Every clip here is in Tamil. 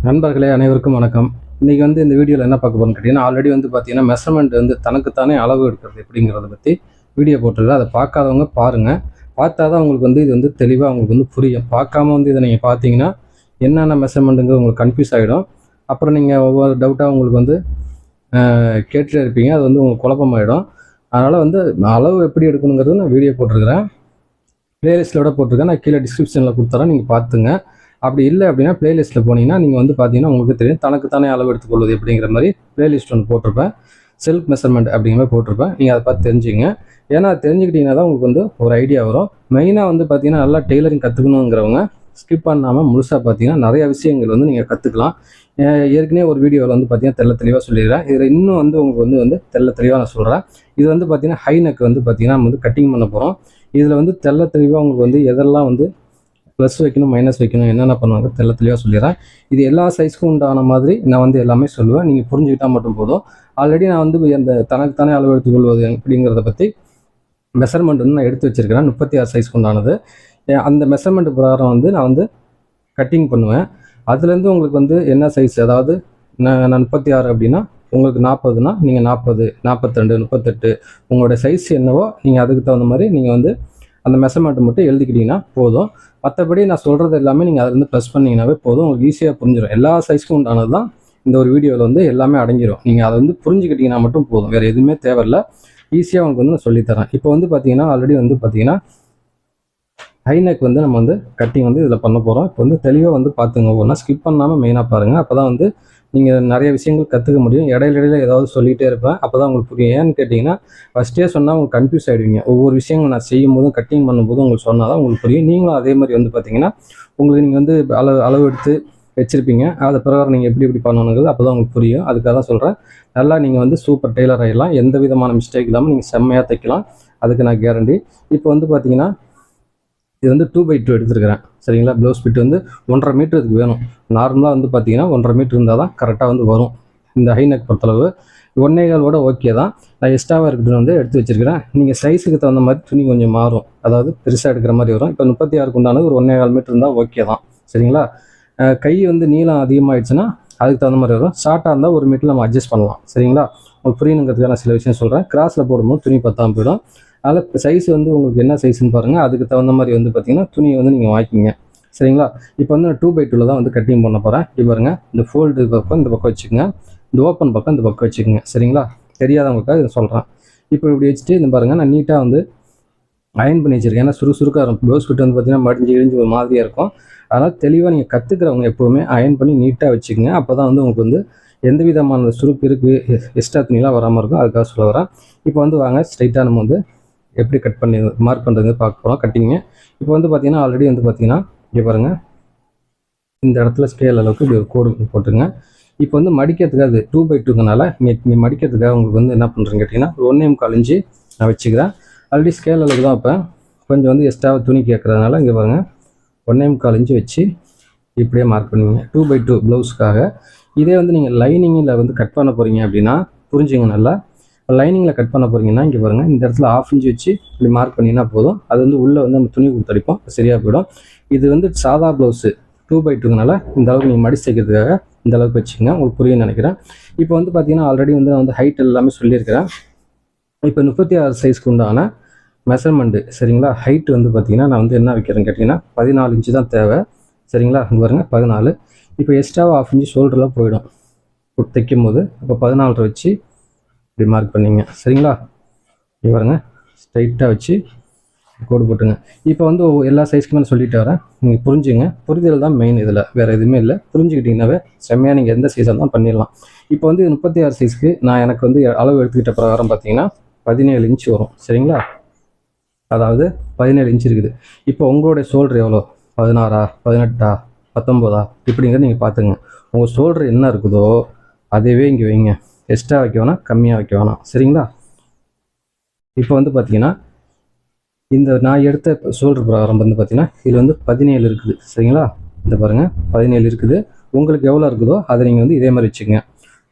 நண்பர்களே அனைவருக்கும் வணக்கம். இன்றைக்கி இந்த வீடியோவில் என்ன பார்க்க போகிறோம்னு கேட்டிங்கன்னா, ஆல்ரெடி பார்த்தீங்கன்னா மெஷர்மெண்ட் தனக்குத்தானே அளவு எடுக்கிறது எப்படிங்கிறத பற்றி வீடியோ போட்டிருக்கேன். அதை பார்க்காதவங்க பாருங்கள். பார்த்தா தான் உங்களுக்கு இது தெளிவாக உங்களுக்கு புரியும். பார்க்காம இதை நீங்கள் பார்த்தீங்கன்னா என்னென்ன மெஷர்மெண்ட்டுங்கிறது உங்களுக்கு கன்ஃபியூஸ் ஆகிடும். அப்புறம் நீங்கள் ஒவ்வொரு டவுட்டாக உங்களுக்கு கேட்டுகிட்டே இருப்பீங்க. அது உங்களுக்கு குழப்பமாயிடும். அதனால் அளவு எப்படி எடுக்கணுங்கிறது நான் வீடியோ போட்டிருக்கிறேன். ப்ளேலிஸ்ட்டோட போட்டிருக்கேன். நான் கீழே டிஸ்கிரிப்ஷனில் கொடுத்துறேன், நீங்கள் பார்த்துங்க. அப்படி இல்லை அப்படின்னா ப்ளேலிஸ்ட்டில் போனீங்கன்னா நீங்கள் பார்த்தீங்கன்னா உங்களுக்கு தெரியும் தனக்குத்தானே அளவு எடுத்துக்கொள்வது எப்படிங்கிற மாதிரி ப்ளேலிஸ்ட் ஒன்று போட்டிருப்பேன். செல்ஃப் மெஷர்மெண்ட் அப்படிங்கிற மாதிரி போட்டிருப்பேன். நீங்கள் அதை பார்த்து தெரிஞ்சுங்க. ஏன்னா தெரிஞ்சுக்கிட்டிங்கன்னா தான் உங்களுக்கு ஒரு ஐடியா வரும். மெயினாக பார்த்தீங்கன்னா நல்லா டெய்லரிங் கற்றுக்கணுங்கிறவங்க ஸ்கிப் பண்ணாமல் முழுசாக பார்த்தீங்கன்னா நிறைய விஷயங்கள் நீங்கள் கற்றுக்கலாம். ஏற்கனவே ஒரு வீடியோவில் பார்த்தீங்கன்னா தெளிவாக சொல்லிடுறேன். இதில் இன்னும் உங்களுக்கு தெளிவாக நான் சொல்கிறேன். இது பார்த்தீங்கன்னா ஹை நெக் பார்த்தீங்கன்னா நம்ம கட்டிங் பண்ண போகிறோம். இதில் தெளிவாக உங்களுக்கு எதெல்லாம் ப்ளஸ் வைக்கணும் மைனஸ் வைக்கணும் என்னென்ன பண்ணுவாங்க தெளிவாக சொல்லிடுறேன். இது எல்லா சைஸ்க்கும் உண்டான மாதிரி நான் எல்லாமே சொல்லுவேன். நீங்கள் புரிஞ்சுக்கிட்டால் மட்டும் போதும். ஆல்ரெடி நான் அந்த தனக்குத்தானே அளவு எடுத்துக்கொள்வது அப்படிங்கிறத பற்றி மெஷர்மெண்ட் நான் எடுத்து வச்சுருக்கிறேன். 36 சைஸ்க்கு உண்டானது. அந்த மெஷர்மெண்ட் பிரகாரம் நான் கட்டிங் பண்ணுவேன். அதுலேருந்து உங்களுக்கு என்ன சைஸ், அதாவது நான் 36 அப்படின்னா உங்களுக்கு 40னா நீங்கள் 40, 42, 38 உங்களோட சைஸ் என்னவோ நீங்கள் அதுக்கு தகுந்த மாதிரி நீங்கள் அந்த மெஷர்மெண்ட்டு மட்டும் எழுதிக்கிட்டிங்கன்னா போதும். மற்றபடி நான் சொல்கிறது எல்லாமே நீங்கள் அதிலேருந்து ப்ளஸ் பண்ணிங்கனாவே போதும். உங்களுக்கு ஈஸியாக புரிஞ்சிடும். எல்லா சைஸ்க்கும் உண்டானது தான் இந்த ஒரு வீடியோவில் எல்லாமே அடங்கிடும். நீங்கள் அதை புரிஞ்சுக்கிட்டிங்கன்னா மட்டும் போதும். வேறு எதுவுமே தேவையில்லை. ஈஸியாக உங்களுக்கு நான் சொல்லித்தரேன். இப்போ பார்த்தீங்கன்னா ஆல்ரெடி பார்த்தீங்கன்னா ஹைநெக் நம்ம கட்டிங் இதில் பண்ண போகிறோம். இப்போ தெளிவாக பார்த்துங்க. ஒவ்வொன்றா ஸ்கிப் பண்ணாமல் மெயினாக பாருங்கள். அப்போ தான் நீங்கள் நிறைய விஷயங்கள் கற்றுக்க முடியும். இடையில ஏதாவது சொல்லிகிட்டே இருப்பேன். அப்போ தான் உங்களுக்கு புரியும். ஏன்னு கேட்டிங்கன்னா ஃபஸ்ட்டே சொன்னால் உங்களுக்கு கன்ஃபியூஸ் ஆகிடுவீங்க. ஒவ்வொரு விஷயங்கள் நான் செய்யும் போதும் கட்டிங் பண்ணும்போதும் உங்களுக்கு சொன்னால் தான் உங்களுக்கு புரியும். நீங்களும் அதே மாதிரி பார்த்தீங்கன்னா உங்களுக்கு நீங்கள் அளவு எடுத்து வச்சுருப்பீங்க. அது பிரகாரம் நீங்கள் எப்படி பண்ணணுங்கிறது அப்போ தான் உங்களுக்கு புரியும். அதுக்காக தான் சொல்கிறேன். நல்லா நீங்கள் சூப்பர் டெய்லர் ஆகிடலாம். எந்த விதமான மிஸ்டேக் இல்லாமல் நீங்கள் செம்மையாக தைக்கலாம். அதுக்கு நான் கேரண்டி. இப்போ பார்த்தீங்கன்னா இது 2x2 எடுத்துருக்கிறேன். சரிங்களா? ப்ளவுஸ் பிட் 1.5 மீட்டர் இதுக்கு வேணும். நார்மலாக பார்த்தீங்கன்னா 1.5 மீட்டர் இருந்தால் தான் கரெக்டாக வரும். இந்த ஹைநெக் பொறுத்தளவு 1.25 ஓகே தான். நான் எக்ஸ்ட்ராவாக இருக்கிறது எடுத்து வச்சுருக்கிறேன். நீங்கள் சைஸுக்கு தகுந்த மாதிரி துணி கொஞ்சம் மாறும். அதாவது பெருசாக எடுக்கிற மாதிரி வரும். இப்போ 36க்கு உண்டானது ஒரு 1.25 மீட்டர் இருந்தால் ஓகே தான். சரிங்களா? கை நீளம் அதிகமாகிடுச்சுன்னா அதுக்கு தகுந்த மாதிரி வரும். ஷார்ட்டாக இருந்தால் 1 மீட்டர் நம்ம அட்ஜஸ்ட் பண்ணலாம். சரிங்களா? உங்களுக்கு புரியணுங்கிறதுக்காக நான் சில விஷயம் சொல்கிறேன். கிராஸில் போடும்போது துணி பத்தாமல் போயிடும். அதில் சைஸ் உங்களுக்கு என்ன சைஸ்ன்னு பாருங்கள். அதுக்கு தகுந்த மாதிரி பார்த்தீங்கன்னா துணியை நீங்கள் வாங்கிக்கிங்க. சரிங்களா? இப்போ நான் 2x2 தான் கட்டிங் பண்ண போகிறேன். இப்படி பாருங்கள். இந்த ஃபோல்டு பக்கம் இந்த பக்கம் வச்சுக்கோங்க. இந்த ஓப்பன் பக்கம் இந்த பக்கம் வச்சுக்கோங்க. சரிங்களா? தெரியாதவங்களுக்காக இதை சொல்கிறேன். இப்போ இப்படி வச்சுட்டு இந்த பாருங்கள். நான் நீட்டாக அயன் பண்ணி வச்சுருக்கேன். ஏன்னா சுறுசுறுக்காக இருக்கும். ப்ளவுஸ் ஃபிட் பார்த்தீங்கன்னா மடிஞ்சு இழிஞ்சு ஒரு மாதிரியாக இருக்கும். அதனால் தெளிவாக நீங்கள் கற்றுக்கிறவங்க எப்போவுமே அயன் பண்ணி நீட்டாக வச்சுக்கோங்க. அப்போ தான் உங்களுக்கு எந்த விதமான சுருக்கு இருக்குது எக்ஸ்ட்ரா துணிலாம் வராமல் இருக்கும். அதுக்காக சொல்ல வரேன். இப்போ வாங்க ஸ்ட்ரைட்டாக நம்ம எப்படி கட் பண்ணி மார்க் பண்ணுறது பார்க்க போகிறோம். கட்டிங்க இப்போ பார்த்தீங்கன்னா ஆல்ரெடி பார்த்தீங்கன்னா இங்கே பாருங்கள். இந்த இடத்துல ஸ்கேல் அளவுக்கு இப்படி ஒரு கோடு போட்டுருங்க. இப்போ மடிக்கிறதுக்காக அது 2x2னால இங்கே மடிக்கிறதுக்காக உங்களுக்கு என்ன பண்ணுறேன்னு கேட்டிங்கன்னா ஒரு 1.25 இன்ச்சு நான் வச்சுக்கிறேன். ஆல்ரெடி ஸ்கேல் அளவுக்கு தான் இப்போ கொஞ்சம் எக்ஸ்ட்ராவாக துணி கேட்குறதுனால இங்கே பாருங்கள் 1.25 இன்ச்சு வச்சு இப்படியே மார்க் பண்ணுவீங்க. 2x2 ப்ளவுஸ்க்காக. இதே நீங்கள் லைனிங்கில் கட் பண்ண போகிறீங்க அப்படின்னா புரிஞ்சுங்க நல்லா. லைனிங்கில் கட் பண்ண போகிறீங்கன்னா இங்கே பாருங்கள். இந்த இடத்துல 1/2 இன்ச்சு வச்சு இப்படி மார்க் பண்ணிங்கன்னா போதும். அது உள்ளே நம்ம துணி கொடுத்தடிப்போம். சரியாக போயிடும். இது சாதா ப்ளவுஸு 2x2னால இந்த அளவுக்கு நீங்கள் மடிச்சு தைக்கிறதுக்காக இந்த அளவுக்கு வச்சுக்கோங்க. உங்களுக்கு புரியும்னு நினைக்கிறேன். இப்போ பார்த்தீங்கன்னா ஆல்ரெடி நான் ஹைட் எல்லாமே சொல்லியிருக்கிறேன். இப்போ 36 சைஸ்க்கு உண்டான மெஷர்மெண்ட்டு. சரிங்களா? ஹைட் பார்த்தீங்கன்னா நான் என்ன வைக்கிறேன்னு கேட்டிங்கன்னா 14 இன்ச்சு தான் தேவை. சரிங்களா? இங்கே பாருங்கள் 14. இப்போ எக்ஸ்ட்ராவாக 1/2 இன்ச்சு ஷோல்டரில் போயிடும் தைக்கும் போது. அப்போ 14 வச்சு இப்படி மார்க் பண்ணிங்க. சரிங்களா? இப்படி பாருங்கள். ஸ்ட்ரைட்டாக வச்சு கோடு போட்டுங்க. இப்போ எல்லா சைஸ்க்குமே நான் சொல்லிட்டு வரேன். நீங்கள் புரிஞ்சுங்க. புரிதல் தான் மெயின். இதில் வேறு எதுவுமே இல்லை. புரிஞ்சுக்கிட்டிங்கனாவே செம்மையாக நீங்கள் எந்த சைஸாக தான் பண்ணிடலாம். இப்போ 36 சைஸ்க்கு நான் எனக்கு அளவு எடுத்துக்கிட்ட பிரகாரம் பார்த்தீங்கன்னா 17 இன்ச்சு வரும். சரிங்களா? அதாவது 17 இன்ச்சு இருக்குது. இப்போ உங்களுடைய ஷோல்டர் எவ்வளோ? 16, 18, 19 இப்படிங்கிறது நீங்கள் பார்த்துங்க. உங்கள் ஷோல்டர் என்ன இருக்குதோ அதுவே இங்கே வைங்க. எக்ஸ்ட்ரா வைக்க வேணாம், கம்மியாக வைக்க வேணாம். சரிங்களா? இப்போ பார்த்தீங்கன்னா இந்த நான் எடுத்த ஷோல்டர் பிரகாரம் பார்த்தீங்கன்னா இதில் 17 இருக்குது. சரிங்களா? இந்த பாருங்கள் 17 இருக்குது. உங்களுக்கு எவ்வளோ இருக்குதோ அதை நீங்கள் இதே மாதிரி வச்சுக்கோங்க.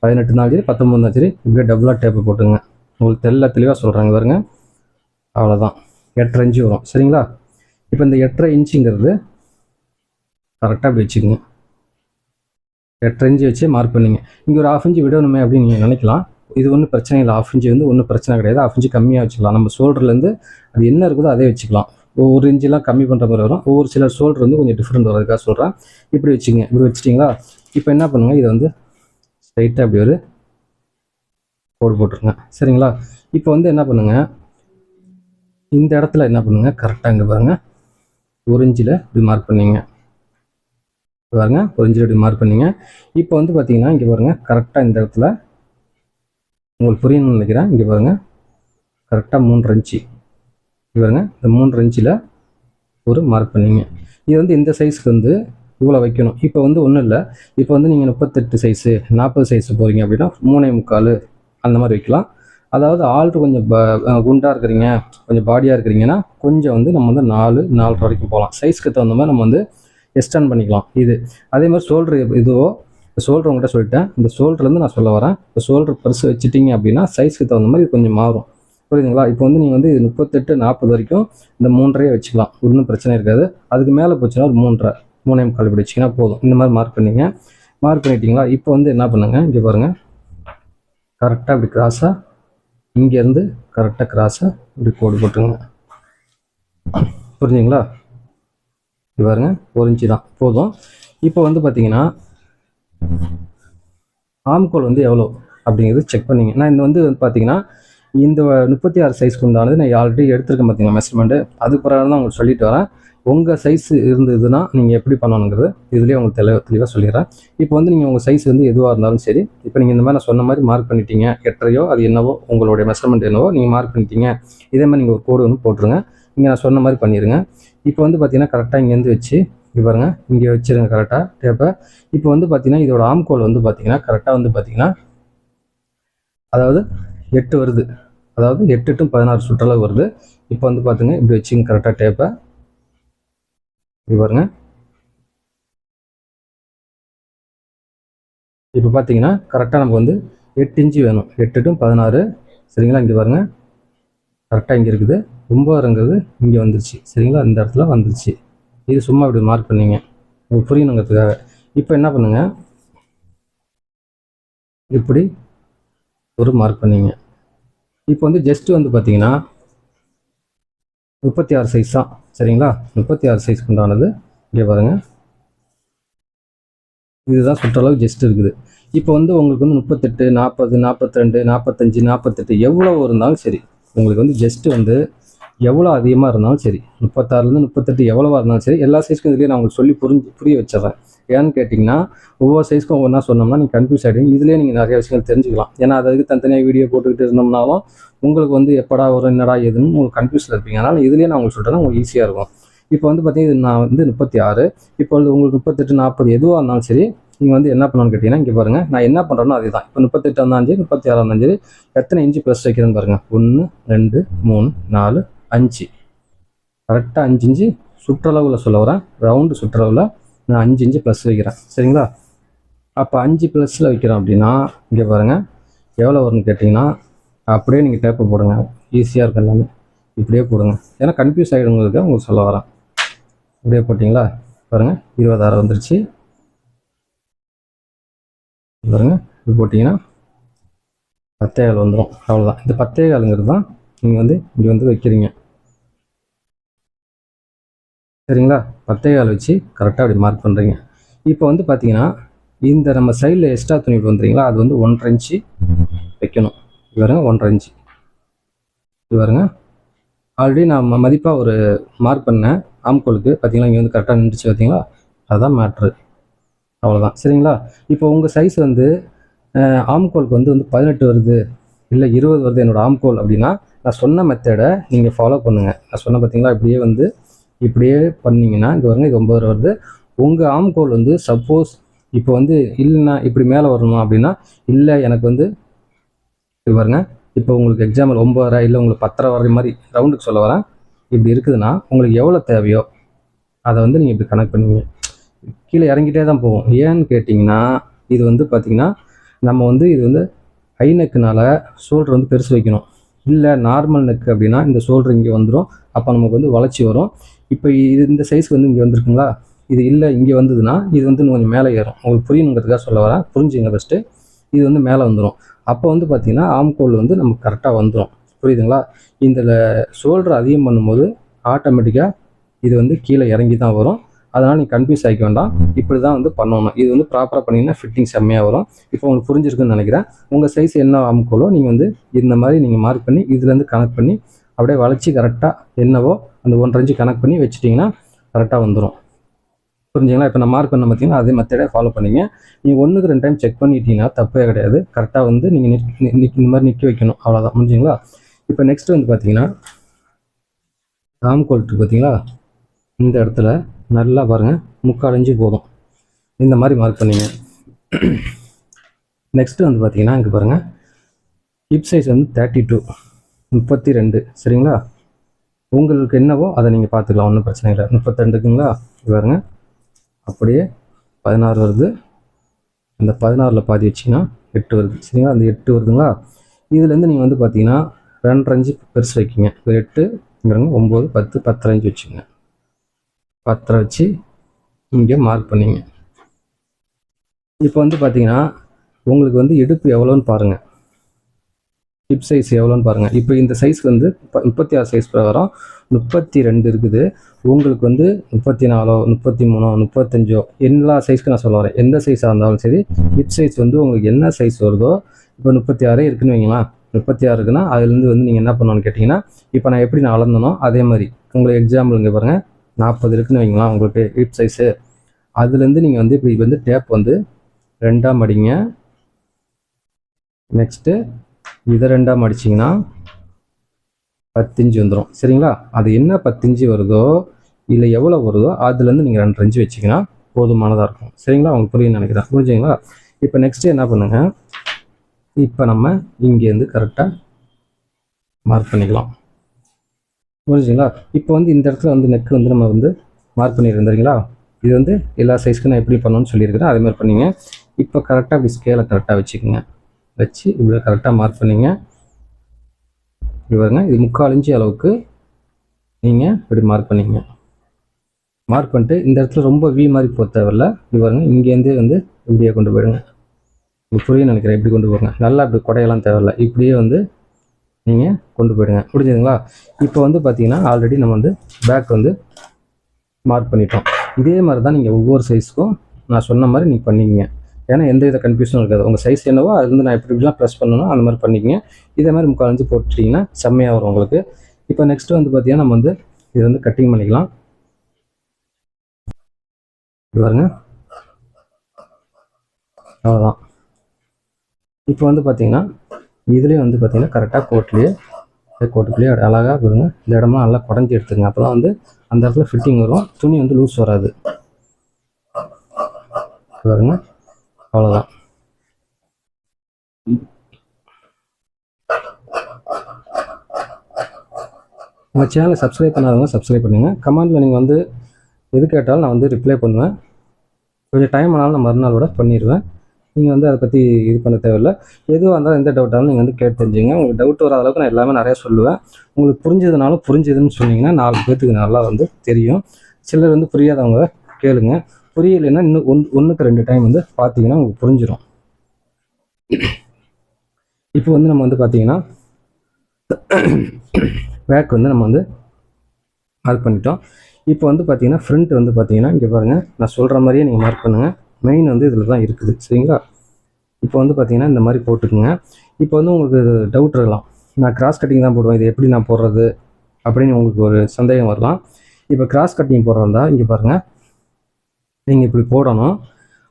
18 நாள் சரி 19 நாள் சரி இப்படியே டபுளாக டேப்பு போட்டுங்க. உங்களுக்கு தெளிவாக சொல்கிறாங்க பாருங்க. அவ்வளோதான். 8.5 இன்ச்சு வரும். சரிங்களா? இப்போ இந்த 8.5 இன்ச்சுங்கிறது கரெக்டாக அப்படி வச்சுக்கோங்க. 8.5 இன்ச்சு வச்சு மார்க் பண்ணிங்க. இங்கே ஒரு 1/2 இன்ச்சு விடணுமே அப்படின்னு நீங்கள் நினைக்கலாம். இது ஒன்றும் பிரச்சனை இல்லை. 1/2 இன்ச்சு வந்து ஒன்றும் பிரச்சனை கிடையாது. 1/2 இன்ச்சு கம்மியாக வச்சுக்கலாம். நம்ம ஷோல்டர்லேருந்து அது என்ன இருக்குதோ அதே வச்சுக்கலாம். ஒவ்வொரு இன்ச்செலாம் கம்மி பண்ணுற மாதிரி வரும். ஒவ்வொரு சிலர் ஷோல்டர் வந்து கொஞ்சம் டிஃப்ரெண்ட் வரதுக்காக சொல்கிறேன். இப்படி வச்சுங்க. இப்படி வச்சுட்டிங்களா? இப்போ என்ன பண்ணுங்கள், இதை வந்து ஸ்ட்ரைட்டாக இப்படி ஒரு கோடு போட்டுருங்க. சரிங்களா? இப்போ வந்து என்ன பண்ணுங்கள், இந்த இடத்துல என்ன பண்ணுங்கள், கரெக்டாக இங்கே பாருங்கள் 1 இன்ச்சில் இப்படி மார்க் பண்ணிங்க. பாருங்க 1 இன்ச்சில் இப்படி மார்க் பண்ணிங்க. இப்போ வந்து பார்த்தீங்கன்னா இங்கே பாருங்கள் கரெக்டாக இந்த இடத்துல உங்களுக்கு புரியணும்னு நினைக்கிறேன். இங்கே பாருங்கள் கரெக்டாக 3.5 இன்ச்சு. பாருங்க இந்த 3.5 இன்ச்சில் ஒரு மார்க் பண்ணிங்க. இது வந்து இந்த சைஸ்க்கு வந்து இவ்வளோ வைக்கணும். இப்போ வந்து ஒன்றும் இல்லை. இப்போ வந்து நீங்கள் 38 சைஸு 40 சைஸு போகிறீங்க அப்படின்னா 3.25 அந்த மாதிரி வைக்கலாம். அதாவது ஆல்ட்ரு கொஞ்சம் குண்டாக இருக்கிறீங்க, கொஞ்சம் பாடியாக இருக்கிறீங்கன்னா கொஞ்சம் வந்து நம்ம வந்து 4.5 வரைக்கும் போகலாம். சைஸ்க்கு தகுந்த மாதிரி நம்ம வந்து எக்ஸ்டெண்ட் பண்ணிக்கலாம். இது அதே மாதிரி ஷோல்ட்ரு இதுவோ ஷோல்ட்ரு உங்கள்கிட்ட சொல்லிட்டேன். இந்த ஷோல்டர்லேருந்து நான் சொல்ல வரேன். இப்போ ஷோல்ட்ரு பர்ஸ் வச்சுட்டிங்க அப்படின்னா சைஸ்க்கு தகுந்த மாதிரி கொஞ்சம் மாறும். புரியுதுங்களா? இப்போ வந்து நீங்கள் வந்து 38 40 வரைக்கும் இந்த 3.5 வச்சுக்கலாம். ஒன்றும் பிரச்சனை இருக்காது. அதுக்கு மேலே போச்சுன்னா ஒரு 3.5 3.25 இப்படி வச்சிங்கன்னா போதும். இந்த மாதிரி மார்க் பண்ணிங்க. மார்க் பண்ணிட்டீங்களா? இப்போ வந்து என்ன பண்ணுங்கள், இங்கே பாருங்கள் கரெக்டாக இப்படி கிராஸாக இங்கேருந்து கரெக்டாக கிராஸாக இப்படி கோடு போட்டுருங்க. புரிஞ்சுங்களா? இது பாருங்க 1 இன்ச்சு தான் போதும். இப்போ வந்து பார்த்தீங்கன்னா ஆம்கோல் வந்து எவ்வளோ அப்படிங்கிறது செக் பண்ணிங்க. நான் இந்த வந்து பார்த்தீங்கன்னா இந்த 36 சைஸ்க்கு உண்டானது நான் ஆல்ரெடி எடுத்துருக்கேன் பார்த்தீங்கன்னா மெஷர்மெண்ட்டு. அதுக்கு பிறகு தான் உங்களுக்கு சொல்லிட்டு வரேன். உங்கள் சைஸ் இருந்ததுன்னா நீங்கள் எப்படி பண்ணணுங்கிறது இதுலேயே உங்களுக்கு தெளிவாக சொல்லிடுறேன். இப்போ வந்து நீங்கள் உங்கள் சைஸ் வந்து எதுவாக இருந்தாலும் சரி, இப்போ நீங்கள் இந்த மாதிரி நான் சொன்ன மாதிரி மார்க் பண்ணிட்டீங்க. 8.5 அது என்னவோ உங்களுடைய மெஷர்மெண்ட் என்னவோ நீங்கள் மார்க் பண்ணிட்டீங்க. இதே மாதிரி நீங்கள் ஒரு கோடு ஒன்று போட்டுருங்க. இங்கே நான் சொன்ன மாதிரி பண்ணிடுங்க. இப்போ வந்து பார்த்தீங்கன்னா கரெக்டாக இங்கேருந்து வச்சு இங்கே பாருங்கள் இங்கே வச்சுருங்க கரெக்டாக டேப்பை. இப்போ வந்து பார்த்தீங்கன்னா இதோட ஆம்கோல் வந்து பார்த்தீங்கன்னா கரெக்டாக வந்து பார்த்தீங்கன்னா அதாவது 8 வருது. அதாவது 8 to 16 சுற்றளவு வருது. இப்போ வந்து பார்த்துங்க இப்படி வச்சுங்க கரெக்டாக டேப்பை. இது பாருங்க. இப்போ பார்த்தீங்கன்னா கரெக்டாக நமக்கு வந்து 8 இன்ச்சு வேணும். 8 to 16 சரிங்களா? இங்கே பாருங்கள் கரெக்டாக இங்கே இருக்குது. 9ங்கிறது இங்கே வந்துருச்சு சரிங்களா? இந்த இடத்துல வந்துருச்சு. இது சும்மா இப்படி மார்க் பண்ணிங்க உங்களுக்கு புரியணுங்கிறதுக்காக. இப்போ என்ன பண்ணுங்க, இப்படி ஒரு மார்க் பண்ணிங்க. இப்போ வந்து ஜஸ்ட்டு வந்து பார்த்தீங்கன்னா 36 சைஸ் தான் சரிங்களா? 36 சைஸ்க்கு உண்டானது இங்கே பாருங்கள். இதுதான் சுற்றளவு ஜஸ்ட் இருக்குது. இப்போ வந்து உங்களுக்கு வந்து 38 40 42 45 48 எவ்வளோ இருந்தாலும் சரி, உங்களுக்கு வந்து ஜஸ்ட்டு வந்து எவ்வளோ அதிகமாக இருந்தாலும் சரி, 36லேருந்து 38 எவ்வளோவா இருந்தாலும் சரி, எல்லா சைஸ்க்கும் இதுலேயே நான் உங்களுக்கு சொல்லி புரிய வச்சிடறேன். ஏன்னு கேட்டிங்கன்னா ஒவ்வொரு சைஸ்க்கும் ஒவ்வொன்றா சொன்னோம்னா நீங்கள் கன்ஃபியூஸ் ஆகிடுங்க. இதுலேயே நீங்கள் நிறைய விஷயங்கள் தெரிஞ்சுக்கலாம். ஏன்னா அதுக்கு தனித்தனியாக வீடியோ போட்டுக்கிட்டு இருந்தோம்னாலும் உங்களுக்கு வந்து எப்படா வரும் என்னடா எதுன்னு உங்களுக்கு கன்ஃபியூஸில் இருப்பீங்க. அதனால் இதுலேயே நான் உங்களுக்கு சொல்கிறேன், உங்களுக்கு ஈஸியாக இருக்கும். இப்போ வந்து பார்த்தீங்கன்னா நான் வந்து 36, இப்போ உங்களுக்கு 38 40 எதுவாக இருந்தாலும் சரி, நீங்கள் வந்து என்ன பண்ணணும்னு கேட்டிங்கன்னா இங்கே பாருங்கள் நான் என்ன பண்ணுறேனோ அதே தான். இப்போ 38 இருந்தாலும் சரி 36 இருந்தாலும் சரி எத்தனை இன்ச்சு ப்ளஸ் வைக்கிறேன்னு பாருங்கள். 1 2 3 4 5 கரெக்டாக 5 இன்ச்சு சுற்றளவில் சொல்ல வரேன். ரவுண்டு சுற்றளவில் நான் 5 இன்ச்சு ப்ளஸ் வைக்கிறேன் சரிங்களா? அப்போ 5 ப்ளஸில் வைக்கிறோம் அப்படின்னா இங்கே பாருங்கள் எவ்வளோ வரும்னு கேட்டிங்கன்னா அப்படியே நீங்கள் டேப்பை போடுங்க. ஈஸியாக இருக்கும் எல்லாமே. இப்படியே போடுங்க. ஏன்னா கன்ஃபியூஸ் ஆகிடுங்கிறதுக்கு உங்களுக்கு சொல்ல வரேன். இப்படியே போட்டிங்களா? பாருங்கள் 26 வந்துருச்சு பாருங்கள். இது போட்டிங்கன்னா 10.25 வந்துடும். அவ்வளோதான். இந்த 10.25ங்கிறது தான் நீங்கள் வந்து இங்கே வந்து வைக்கிறீங்க சரிங்களா? 10.25 வச்சு கரெக்டாக அப்படி மார்க் பண்ணுறீங்க. இப்போ வந்து பார்த்தீங்கன்னா இந்த நம்ம சைடில் எக்ஸ்ட்ரா துணி வந்துறீங்களா, அது வந்து 1.5 இன்ச்சு வைக்கணும். பாருங்க 1.5 இன்ச்சு பாருங்க. ஆல்ரெடி நான் மதிப்பாக ஒரு மார்க் பண்ணேன் ஆம்கோலுக்கு. பார்த்தீங்களா இங்கே வந்து கரெக்டாக நின்றுச்சு பார்த்தீங்களா? அதுதான் மேட்ரு. அவ்வளோதான் சரிங்களா? இப்போ உங்கள் சைஸ் வந்து ஆம்கோலுக்கு வந்து 18 வருது இல்லை 20 வருது என்னோடய ஆம்கோல் அப்படின்னா நான் சொன்ன மெத்தடை நீங்கள் ஃபாலோ பண்ணுங்கள். நான் சொன்ன பார்த்தீங்களா இப்படியே பண்ணிங்கன்னா இங்கே வருங்க இது 9 வருது. உங்கள் ஆம்கோல் வந்து சப்போஸ் இப்போ வந்து இல்லைன்னா இப்படி மேலே வரணுமா அப்படின்னா இல்லை எனக்கு வந்து இப்படி பாருங்க. இப்போ உங்களுக்கு எக்ஸாம்பிள் 9.5 இல்லை உங்களுக்கு 10.5 வர மாதிரி ரவுண்டுக்கு சொல்ல வரேன். இப்படி இருக்குதுன்னா உங்களுக்கு எவ்வளோ தேவையோ அதை வந்து நீங்கள் இப்படி கனெக்ட் பண்ணுவீங்க. கீழே இறங்கிட்டே தான் போவோம். ஏன்னு கேட்டிங்கன்னா இது வந்து பார்த்திங்கன்னா நம்ம வந்து இது வந்து ஹை நெக்குனால ஷோல்டர் வந்து பெருசு வைக்கணும். இல்லை நார்மல் நெக் அப்படின்னா இந்த ஷோல்டர் இங்கே வந்துடும். அப்போ நமக்கு வந்து வளைச்சி வரும். இப்போ இது இந்த சைஸ்க்கு வந்து இங்கே வந்துருக்குங்களா? இது இல்லை இங்கே வந்ததுன்னா இது வந்து இன்னும் கொஞ்சம் மேலே ஏறும். உங்களுக்கு புரியணுங்கிறதுக்காக சொல்ல வரேன், புரிஞ்சுங்க ஃபஸ்ட்டு. இது வந்து மேலே வந்துடும். அப்போ வந்து பார்த்தீங்கன்னா ஆம்கோல் வந்து நமக்கு கரெக்டாக வந்துடும். புரியுதுங்களா? இதில் ஷோல்டர் அதிகம் பண்ணும்போது ஆட்டோமேட்டிக்காக இது வந்து கீழே இறங்கி தான் வரும். அதனால் நீங்கள் கன்ஃபியூஸ் ஆகிக்க வேண்டாம். இப்படி தான் வந்து பண்ணணும். இது வந்து ப்ராப்பராக பண்ணிங்கன்னா ஃபிட்டிங் செம்மையாக வரும். இப்போ உங்களுக்கு புரிஞ்சிருக்குன்னு நினைக்கிறேன். உங்கள் சைஸ் என்ன ஆம்கோலோ நீங்கள் வந்து இந்த மாதிரி நீங்கள் மார்க் பண்ணி இதுலேருந்து கனெக்ட் பண்ணி அப்படியே வளைச்சி கரெக்டாக என்னவோ அந்த 1.5 இன்ச்சு கனெக்ட் பண்ணி வச்சிட்டிங்கன்னா கரெக்டாக வந்துடும். புரிஞ்சுங்களா? இப்போ நான் மார்க் பண்ண பார்த்தீங்கன்னா அதே மெத்தடே ஃபாலோ பண்ணிங்க. நீங்கள் 1க்கு 2 டைம் செக் பண்ணிட்டீங்கன்னா தப்பே கிடையாது. கரெக்டாக வந்து நீங்கள் இந்த மாதிரி நிற்க வைக்கணும், அவ்வளோதான். முடிஞ்சுங்களா? இப்போ நெக்ஸ்ட் வந்து பார்த்தீங்கன்னா ஆம்கோல் இருக்குது பார்த்தீங்களா, இந்த இடத்துல நல்லா பாருங்கள் 3/4 இன்ச்சு போதும். இந்த மாதிரி மார்க் பண்ணிங்க. நெக்ஸ்ட்டு வந்து பார்த்தீங்கன்னா இங்கே பாருங்கள், ஹிப் சைஸ் வந்து 32 32 சரிங்களா? உங்களுக்கு என்னவோ அதை நீங்கள் பார்த்துக்கலாம், ஒன்றும் பிரச்சனை இல்லை. 32க்குங்களா? பாருங்க அப்படியே 16 வருது. அந்த 16ல் பாதி வச்சிங்கன்னா 8 வருது சரிங்களா? அந்த 8 வருதுங்களா? இதுலேருந்து நீங்கள் வந்து பார்த்தீங்கன்னா 2.5 இன்ச்சு பெருசு வைக்கிங்க. இப்போ 8 9 10 10.5 இன்ச்சு வச்சுங்க. 10 வச்சு இங்கே மார்க் பண்ணிங்க. இப்போ வந்து பார்த்தீங்கன்னா உங்களுக்கு வந்து இடுப்பு எவ்வளோன்னு பாருங்கள், ஹிப் சைஸ் எவ்வளோன்னு பாருங்கள். இப்போ இந்த சைஸ்க்கு வந்து 36 சைஸ் வரும். 32 இருக்குது. உங்களுக்கு வந்து 34 33 35 எல்லா சைஸ்க்கு நான் சொல்ல வரேன். எந்த சைஸாக இருந்தாலும் சரி, ஹிப் சைஸ் வந்து உங்களுக்கு என்ன சைஸ் வருதோ, இப்போ 36 இருக்குன்னு வைங்களா, 36 இருக்குன்னா அதுலேருந்து வந்து நீங்கள் என்ன பண்ணணும்னு கேட்டிங்கன்னா, இப்போ நான் எப்படி நான் அளந்தனோ அதே மாதிரி உங்களுக்கு எக்ஸாம்பிள் இங்கே பாருங்கள், 40 இருக்குன்னு வைங்களா உங்களுக்கு ஹிப் சைஸு. அதுலேருந்து நீங்கள் வந்து இப்படி வந்து டேப் வந்து 2ஆக மடிங்க. நெக்ஸ்ட்டு இதை 2ஆக மடிச்சிங்கன்னா 10 இன்ச்சு வந்துடும் சரிங்களா? அது என்ன 10 இன்ச்சு வருதோ இல்லை எவ்வளோ வருதோ அதுலேருந்து நீங்கள் 2.5 இன்ச்சு வச்சிங்கன்னா போதுமானதாக இருக்கும் சரிங்களா? உங்களுக்கு புரியுன்னு நினைக்கிறேன். புரிஞ்சுங்களா? இப்போ நெக்ஸ்ட்டு என்ன பண்ணுங்கள், இப்போ நம்ம இங்கேருந்து கரெக்டாக மார்க் பண்ணிக்கலாம். புரிஞ்சுங்களா? இப்போ வந்து இந்த இடத்துல வந்து நெக் வந்து நம்ம வந்து மார்க் பண்ணியிருந்தீங்களா? இது வந்து எல்லா சைஸ்க்கும் நான் எப்படி பண்ணணும்னு சொல்லியிருக்கிறேன், அதே மாதிரி பண்ணிங்க. இப்போ கரெக்டாக இப்படி ஸ்கேலை கரெக்டாக வச்சுக்கோங்க. வச்சு இப்படி கரெக்டாக மார்க் பண்ணிங்க. இப்படி பாருங்க, இது 3/4 இன்ச்சு அளவுக்கு நீங்கள் இப்படி மார்க் பண்ணிங்க. மார்க் பண்ணிட்டு இந்த இடத்துல ரொம்ப வி மாதிரி போக தேவையில்ல. இப்படி பாருங்க, இங்கேருந்தே வந்து இப்படியே கொண்டு போயிடுங்க. உங்களுக்கு புரிய நினைக்கிறேன், இப்படி கொண்டு போங்க. நல்லா இப்படி குடையெல்லாம் தேவையில்லை, இப்படியே வந்து நீங்கள் கொண்டு போயிடுங்க. புரிஞ்சுதுங்களா? இப்போ வந்து பார்த்தீங்கன்னா ஆல்ரெடி நம்ம வந்து பேக் வந்து மார்க் பண்ணிட்டோம். இதே மாதிரி தான் நீங்கள் ஒவ்வொரு சைஸ்க்கும் நான் சொன்ன மாதிரி நீங்கள் பண்ணிக்கிங்க. ஏன்னா எந்த வித கன்ஃபியூஷனும் இருக்காது. உங்கள் சைஸ் என்னவோ அது வந்து நான் எப்படிலாம் ப்ளஸ் பண்ணணும் அந்த மாதிரி பண்ணிக்கிங்க. இதே மாதிரி 3/4 இன்ச்சு போட்டுட்டிங்கன்னா செம்மையாக வரும் உங்களுக்கு. இப்போ நெக்ஸ்ட்டு வந்து பார்த்தீங்கன்னா நம்ம வந்து இது வந்து கட்டிங் பண்ணிக்கலாம். இது பாருங்க, அவ்வளோதான். இப்போ வந்து பார்த்தீங்கன்னா இதுலேயே வந்து பார்த்தீங்கன்னா கரெக்டாக கோட்டுக்குள்ளேயே அழகாக பாருங்க, இந்த இடம்லாம் நல்லா குடஞ்சி எடுத்துங்க. அப்போ தான் வந்து அந்த இடத்துல ஃபிட்டிங் வரும், துணி வந்து லூஸ் வராது. பாருங்க, அவ்வளோதான். உங்கள் சேனலை சப்ஸ்கிரைப் பண்ணாதவங்க சப்ஸ்கிரைப் பண்ணுங்கள். கமெண்டில் நீங்கள் வந்து எது கேட்டாலும் நான் வந்து ரிப்ளை பண்ணுவேன். கொஞ்சம் டைம் ஆனாலும் நான் மறுநாள் கூட பண்ணிடுவேன். நீங்கள் வந்து அதை பற்றி இது பண்ண தேவையில்லை. எதுவாக இருந்தாலும் எந்த டவுட்டாலும் நீங்கள் வந்து கேட்டு தெரிஞ்சுங்க. உங்களுக்கு டவுட் வராத அளவுக்கு நான் எல்லாமே நிறையா சொல்லுவேன். உங்களுக்கு புரிஞ்சதுனாலும் புரிஞ்சதுன்னு சொன்னீங்கன்னா 4 பேர்த்துக்கு நல்லா வந்து தெரியும். சிலர் வந்து புரியாதவங்க கேளுங்க. புரியலைன்னா இன்னும் 1க்கு 2 டைம் வந்து பார்த்தீங்கன்னா உங்களுக்கு புரிஞ்சிடும். இப்போ வந்து நம்ம வந்து பார்த்தீங்கன்னா பேக் வந்து நம்ம வந்து மார்க் பண்ணிட்டோம். இப்போ வந்து பார்த்தீங்கன்னா ஃப்ரண்ட் வந்து பார்த்தீங்கன்னா இங்கே பாருங்கள், நான் சொல்கிற மாதிரியே நீங்கள் மார்க் பண்ணுங்கள். மெயின் வந்து இதில் தான் இருக்குது சரிங்களா? இப்போ வந்து பார்த்தீங்கன்னா இந்த மாதிரி போட்டுக்குங்க. இப்போ வந்து உங்களுக்கு டவுட் இருக்கலாம், நான் கிராஸ் கட்டிங் தான் போடுவேன், இது எப்படி நான் போடுறது அப்படின்னு உங்களுக்கு ஒரு சந்தேகம் வரலாம். இப்போ கிராஸ் கட்டிங் போடுறதா இங்கே பாருங்கள், நீங்கள் இப்படி போடணும்.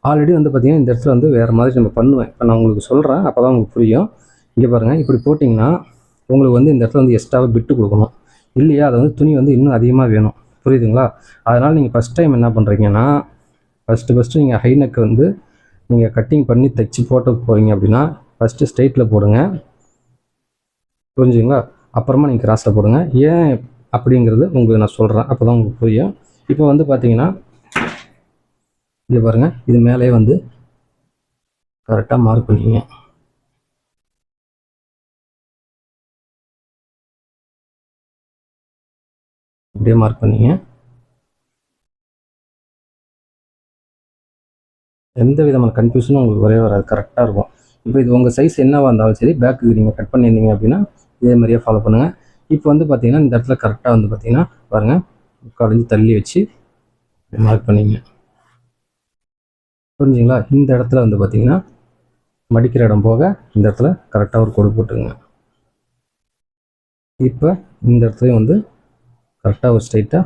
ஆல்ரெடி வந்து பார்த்தீங்கன்னா இந்த இடத்துல வந்து வேறு மாதிரி நம்ம பண்ணுவேன். இப்போ நான் உங்களுக்கு சொல்கிறேன், அப்போ தான் உங்களுக்கு புரியும். இங்கே பாருங்கள், இப்படி போட்டிங்கன்னா உங்களுக்கு வந்து இந்த இடத்துல வந்து எக்ஸ்ட்ராவாக பிட்டு கொடுக்கணும். இல்லையா அதை வந்து துணி வந்து இன்னும் அதிகமாக வேணும். புரியுதுங்களா? அதனால் நீங்கள் ஃபஸ்ட் டைம் என்ன பண்ணுறீங்கன்னா, ஃபஸ்ட்டு நீங்கள் ஹை நெக் வந்து நீங்கள் கட்டிங் பண்ணி தைச்சி போட்டு போகிறீங்க அப்படின்னா ஃபஸ்ட்டு ஸ்ட்ரெயிட்டில் போடுங்க. புரிஞ்சுங்களா? அப்புறமா நீங்கள் கிராஸில் போடுங்க. ஏன் அப்படிங்கிறது உங்களுக்கு நான் சொல்கிறேன், அப்போ தான் உங்களுக்கு புரியும். இப்போ வந்து பார்த்தீங்கன்னா இங்கே பாருங்கள், இது மேலேயே வந்து கரெக்டாக மார்க் பண்ணிங்க. அப்படியே மார்க் பண்ணிங்க. எந்த விதமான கன்ஃபியூஷனும் உங்களுக்கு வரவே வராது, கரெக்டாக இருக்கும். இப்போ இது உங்கள் சைஸ் என்னவாக இருந்தாலும் சரி, பேக்கு நீங்கள் கட் பண்ணியிருந்தீங்க அப்படின்னா இதே மாதிரியே ஃபாலோ பண்ணுங்கள். இப்போ வந்து பார்த்தீங்கன்னா இந்த இடத்துல கரெக்டாக வந்து பார்த்தீங்கன்னா பாருங்கள், 3/4 இன்ச் தள்ளி வச்சு மார்க் பண்ணிங்க. புரிஞ்சுங்களா? இந்த இடத்துல வந்து பார்த்தீங்கன்னா மடிக்கிற இடம் போக இந்த இடத்துல கரெக்டாக ஒரு கோடு போட்டுருங்க. இப்போ இந்த இடத்துலையும் வந்து கரெக்டாக ஒரு ஸ்ட்ரைட்டாக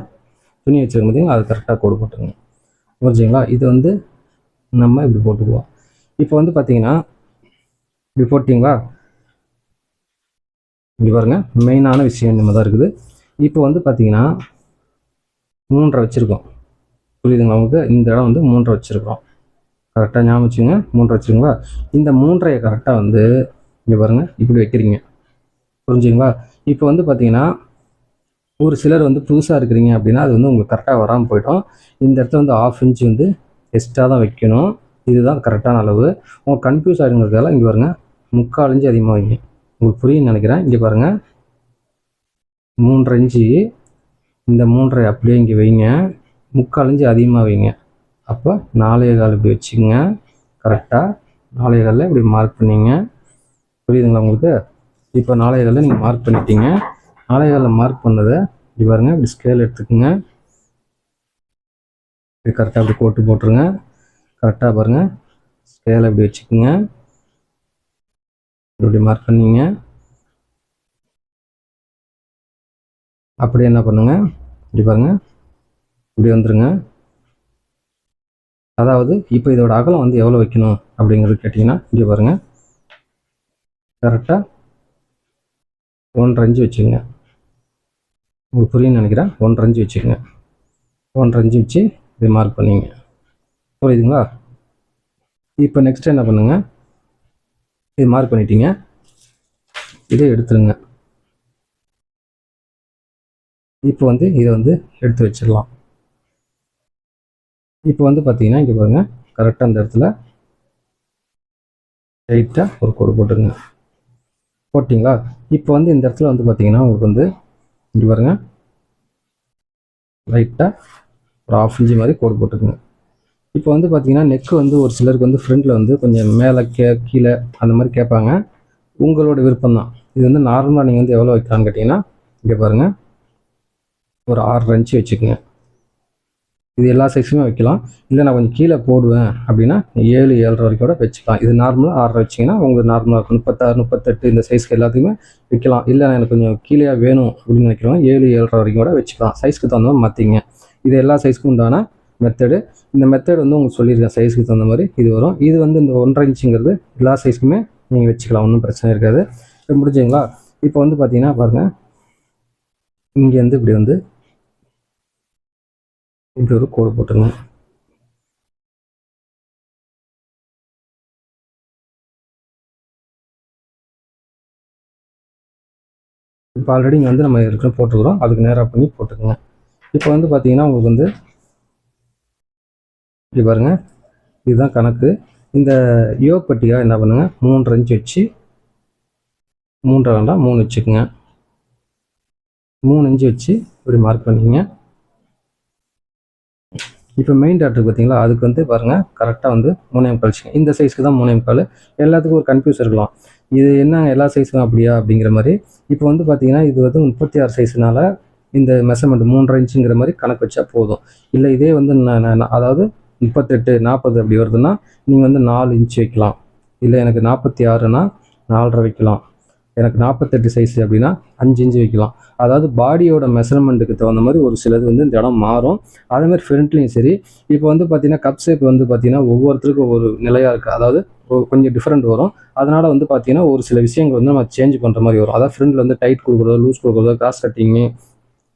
துணி வச்சுருக்க பார்த்தீங்கன்னா அது கரெக்டாக கோடு போட்டுருங்க. புரிஞ்சுங்களா? இது வந்து நம்ம இப்படி போட்டுக்குவோம். இப்போ வந்து பார்த்தீங்கன்னா இப்படி போட்டிங்களா, இங்கே பாருங்கள், மெயினான விஷயம் நம்ம தான் இருக்குது. இப்போ வந்து பார்த்தீங்கன்னா 3.5 வச்சுருக்கோம். புரியுதுங்களா உங்களுக்கு? இந்த இடம் வந்து 3.5 வச்சுருக்கோம். கரெக்டாக ஞாபகம் வச்சுங்க, 3.5 வச்சுருங்களா? இந்த 3.5 கரெக்டாக வந்து இங்கே பாருங்கள் இப்படி வைக்கிறீங்க. புரிஞ்சுங்களா? இப்போ வந்து பார்த்தீங்கன்னா ஒரு சிலர் வந்து புதுசாக இருக்கிறீங்க அப்படின்னா அது வந்து உங்களுக்கு கரெக்டாக வராமல் போய்டும். இந்த இடத்துல வந்து 1/2 இன்ச் வந்து எக்ஸ்ட்ரா தான் வைக்கணும். இதுதான் கரெக்டான அளவு. உங்களுக்கு கன்ஃபியூஸ் ஆகிடுங்கிறதால இங்கே பாருங்கள் 3/4 இன்ச் அதிகமாக வைங்க. உங்களுக்கு புரியும்னு நினைக்கிறேன். இங்கே பாருங்கள் 3.5 இன்ச்சு, இந்த 3.5 அப்படியே இங்கே வைங்க, 3/4 இன்ச்சு அதிகமாக வைங்க. அப்போ 4.25 இப்படி வச்சுக்கோங்க. கரெக்டாக 4.25 இப்படி மார்க் பண்ணிங்க. புரியுதுங்களா உங்களுக்கு? இப்போ 4.25 நீங்கள் மார்க் பண்ணிட்டீங்க. 4.25 மார்க் பண்ணதை இப்படி பாருங்கள், இப்படி ஸ்கேல் எடுத்துக்கோங்க. இப்படி கரெக்டாக இப்படி போட்டு போட்டுருங்க. கரெக்டாக பாருங்கள், ஸ்கேலை இப்படி வச்சுக்கோங்க. இப்படி மார்க் பண்ணிங்க. அப்படியே என்ன பண்ணுங்க, இப்படி பாருங்கள், இப்படி வந்துடுங்க. அதாவது இப்போ இதோட அகலம் வந்து எவ்வளோ வைக்கணும் அப்படிங்கிறது கேட்டிங்கன்னா இங்கே பாருங்கள், கரெக்டாக 1.5 இன்ச் வச்சுக்கோங்க. உங்களுக்கு புரியும்னு நினைக்கிறேன். 1.5 இன்ச் வச்சுக்கோங்க. 1.5 இன்ச் வச்சு இப்படி மார்க் பண்ணிங்க. புரியுதுங்களா? இப்போ நெக்ஸ்ட் என்ன பண்ணுங்க, இது மார்க் பண்ணிட்டீங்க, இதை எடுத்துருங்க. இப்போ வந்து இதை வந்து எடுத்து வச்சிடலாம். இப்போ வந்து பார்த்தீங்கன்னா இங்கே பாருங்க, கரெக்டாக அந்த இடத்துல லைட்டாக ஒரு கோடு போட்டுருங்க. போட்டிங்களா? இப்போ வந்து இந்த இடத்துல வந்து பார்த்தீங்கன்னா உங்களுக்கு வந்து இங்கே பாருங்க, லைட்டாக ஒரு 1/2 இன்ச் மாதிரி கோடு போட்டுருங்க. இப்போ வந்து பார்த்தீங்கன்னா நெக்கு வந்து ஒரு சிலருக்கு வந்து ஃப்ரண்டில் வந்து கொஞ்சம் மேலே கீழே அந்த மாதிரி கேட்பாங்க. உங்களோட விருப்பம் தான். இது வந்து நார்மலாக நீங்கள் வந்து எவ்வளோ வைக்கலான்னு கேட்டிங்கன்னா இங்கே பாருங்கள், ஒரு 6.5 இன்ச் வச்சுக்கோங்க. இது எல்லா சைஸுமே வைக்கலாம். இல்லை நான் கொஞ்சம் கீழே போடுவேன் அப்படின்னா 7, 7.5 வரைக்கும் கூட வச்சுக்கலாம். இது நார்மலாக 6.5 வச்சிங்கன்னா உங்களுக்கு நார்மலாக இருக்கும். 36, 38 இந்த சைஸ்க்கு எல்லாத்துக்குமே வைக்கலாம். இல்லை எனக்கு கொஞ்சம் கீழே வேணும் அப்படின்னு நினைக்கிறவங்க 7, 7.5 வரைக்கும் கூட வச்சுக்கலாம். சைஸ்க்கு தகுந்த மாதிரி மாற்றிங்க. இது எல்லா சைஸ்க்கும் உண்டான மெத்தடு. இந்த மெத்தட் வந்து உங்களுக்கு சொல்லியிருக்கேன், சைஸ்க்கு தகுந்த மாதிரி இது வரும். இது வந்து இந்த 1.5 இன்ச்சுங்கிறது எல்லா சைஸ்க்குமே நீங்கள் வச்சுக்கலாம், ஒன்றும் பிரச்சனை இருக்காது. இப்போ முடிஞ்சுங்களா? இப்போ வந்து பார்த்தீங்கன்னா பாருங்கள், இங்கேருந்து இப்படி வந்து இப்படி ஒரு கோடு போட்டுருங்க. இப்போ ஆல்ரெடி இங்கே வந்து நம்ம இருக்கிற போட்டுக்கிறோம், அதுக்கு நேராக பண்ணி போட்டுக்கோங்க. இப்போ வந்து பார்த்தீங்கன்னா உங்களுக்கு வந்து இப்படி பாருங்கள், இதுதான் கணக்கு. இந்த யோக் பட்டியாக என்ன பண்ணுங்கள், 3.5 இன்ச் வச்சு 3 வேண்டாம் 3 வச்சுக்கோங்க. 3 இன்ச்சு வச்சு இப்படி மார்க் பண்ணிக்கங்க. இப்போ மெயின் டாட் பார்த்தீங்களா, அதுக்கு வந்து பாருங்கள் கரெக்டாக வந்து 3.25 வச்சுக்கோங்க. இந்த சைஸ்க்கு தான் 3.25. எல்லாத்துக்கும் ஒரு கன்ஃபியூஸ் இருக்கலாம், இது என்ன எல்லா சைஸுக்கும் அப்படியா அப்படிங்கிற மாதிரி. இப்போ வந்து பார்த்தீங்கன்னா இது வந்து 36 சைஸ்னால இந்த மெஷர்மெண்ட் 3.5 இன்ச்சுங்கிற மாதிரி கணக்கு வச்சா போதும். இல்லை இதே வந்து அதாவது 38, 40 அப்படி வருதுன்னா நீங்கள் வந்து 4 இன்ச் வைக்கலாம். இல்லை எனக்கு 46னா 4.5 வைக்கலாம். எனக்கு 48 சைஸ் அப்படின்னா 5 இன்ச்சு வைக்கலாம். அதாவது பாடியோட மெஷர்மெண்ட்டுக்கு தகுந்த மாதிரி ஒரு சிலது வந்து இந்த இடம் மாறும். அதேமாதிரி ஃப்ரண்ட்லேயும் சரி. இப்போ வந்து பார்த்தீங்கன்னா கப் ஷேப் வந்து பார்த்தீங்கன்னா ஒவ்வொருத்தருக்கும் ஒரு நிலையாக இருக்குது, அதாவது கொஞ்சம் டிஃப்ரெண்ட் வரும். அதனால் வந்து பார்த்தீங்கன்னா ஒரு சில விஷயங்கள் வந்து நம்ம சேஞ்ச் பண்ணுற மாதிரி வரும். அதாவது ஃப்ரண்டில் வந்து டைட் கொடுக்குறதோ, லூஸ் கொடுக்குறதோ, கிராஸ் கட்டிங்கு,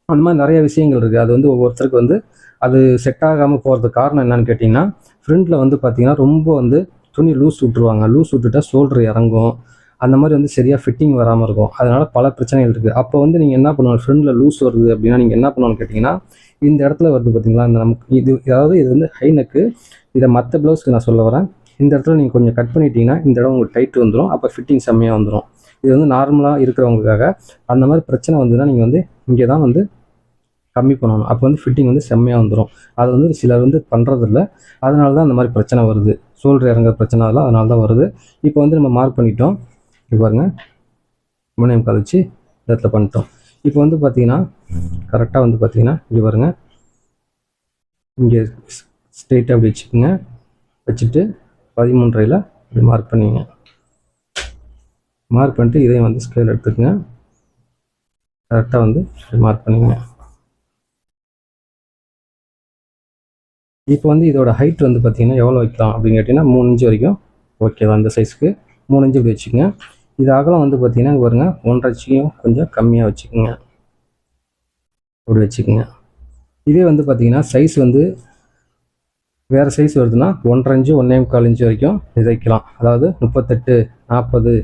அந்த மாதிரி நிறைய விஷயங்கள் இருக்குது. அது வந்து ஒவ்வொருத்தருக்கு வந்து அது செட் ஆகாமல் போகிறதுக்கு காரணம் என்னன்னு கேட்டிங்கன்னா, ஃப்ரண்டில் வந்து பார்த்தீங்கன்னா ரொம்ப வந்து துணி லூஸ் விட்டுருவாங்க. லூஸ் விட்டுட்டா ஷோல்டர் இறங்கும், அந்த மாதிரி வந்து சரியாக ஃபிட்டிங் வராமல் இருக்கும். அதனால் பல பிரச்சனைகள் இருக்குது. அப்போ வந்து நீங்கள் என்ன பண்ணுவாங்க, ஃப்ரண்டில் லூஸ் வருது அப்படின்னா நீங்கள் என்ன பண்ணுவான்னு கேட்டிங்கன்னா, இந்த இடத்துல வருது பார்த்தீங்களா, இந்த நமக்கு இது அதாவது இது வந்து ஹை நெக்கு. இதை மற்ற ப்ளவுஸ்க்கு நான் சொல்ல வரேன். இந்த இடத்துல நீங்கள் கொஞ்சம் கட் பண்ணிட்டீங்கன்னா இந்த இடம் உங்களுக்கு டைட் வந்துடும். அப்போ ஃபிட்டிங் செம்மையாக வந்துடும். இது வந்து நார்மலாக இருக்கிறவங்களுக்காக. அந்த மாதிரி பிரச்சனை வந்ததுன்னா நீங்கள் வந்து இங்கே தான் வந்து கம்மி பண்ணணும். அப்போ வந்து ஃபிட்டிங் வந்து செம்மையாக வந்துடும். அது வந்து சிலர் வந்து பண்ணுறதில்ல. அதனால தான் அந்த மாதிரி பிரச்சனை வருது. ஷோல்டர் இறங்குற பிரச்சனை அதெல்லாம் அதனால தான் வருது. இப்போ வந்து நம்ம மார்க் பண்ணிட்டோம். இப்போ பாருங்கள் 3.25 வச்சு இந்த இடத்துல பண்ணிட்டோம். இப்போ வந்து பார்த்தீங்கன்னா கரெக்டாக வந்து பார்த்தீங்கன்னா இங்கே பாருங்கள், இங்கே ஸ்ட்ரெயிட்டாக அப்படி வச்சுக்கோங்க. வச்சுட்டு 13.5ல் இப்படி மார்க் பண்ணிங்க. மார்க் பண்ணிட்டு இதையும் வந்து ஸ்கேல் எடுத்துக்கங்க. கரெக்டாக வந்து மார்க் பண்ணிங்க. இப்போ வந்து இதோட ஹைட் வந்து பார்த்தீங்கன்னா எவ்வளோ வைக்கலாம் அப்படின்னு கேட்டிங்கன்னா 3 இன்ச்சு வரைக்கும் ஓகே தான். இந்த சைஸ்க்கு 3 இன்ச்சு இப்படி வச்சுக்கோங்க. இது அகலம் வந்து பார்த்தீங்கன்னா பாருங்க 1.5 இன்ச்சையும் கொஞ்சம் கம்மியாக வச்சுக்கோங்க. அப்படி வச்சுக்கோங்க. இதே வந்து பார்த்தீங்கன்னா சைஸ் வந்து வேறு சைஸ் வருதுன்னா 1.5 இன்ச்சு 1.25 இன்ச்சு வரைக்கும் இது வைக்கலாம். அதாவது 38, 40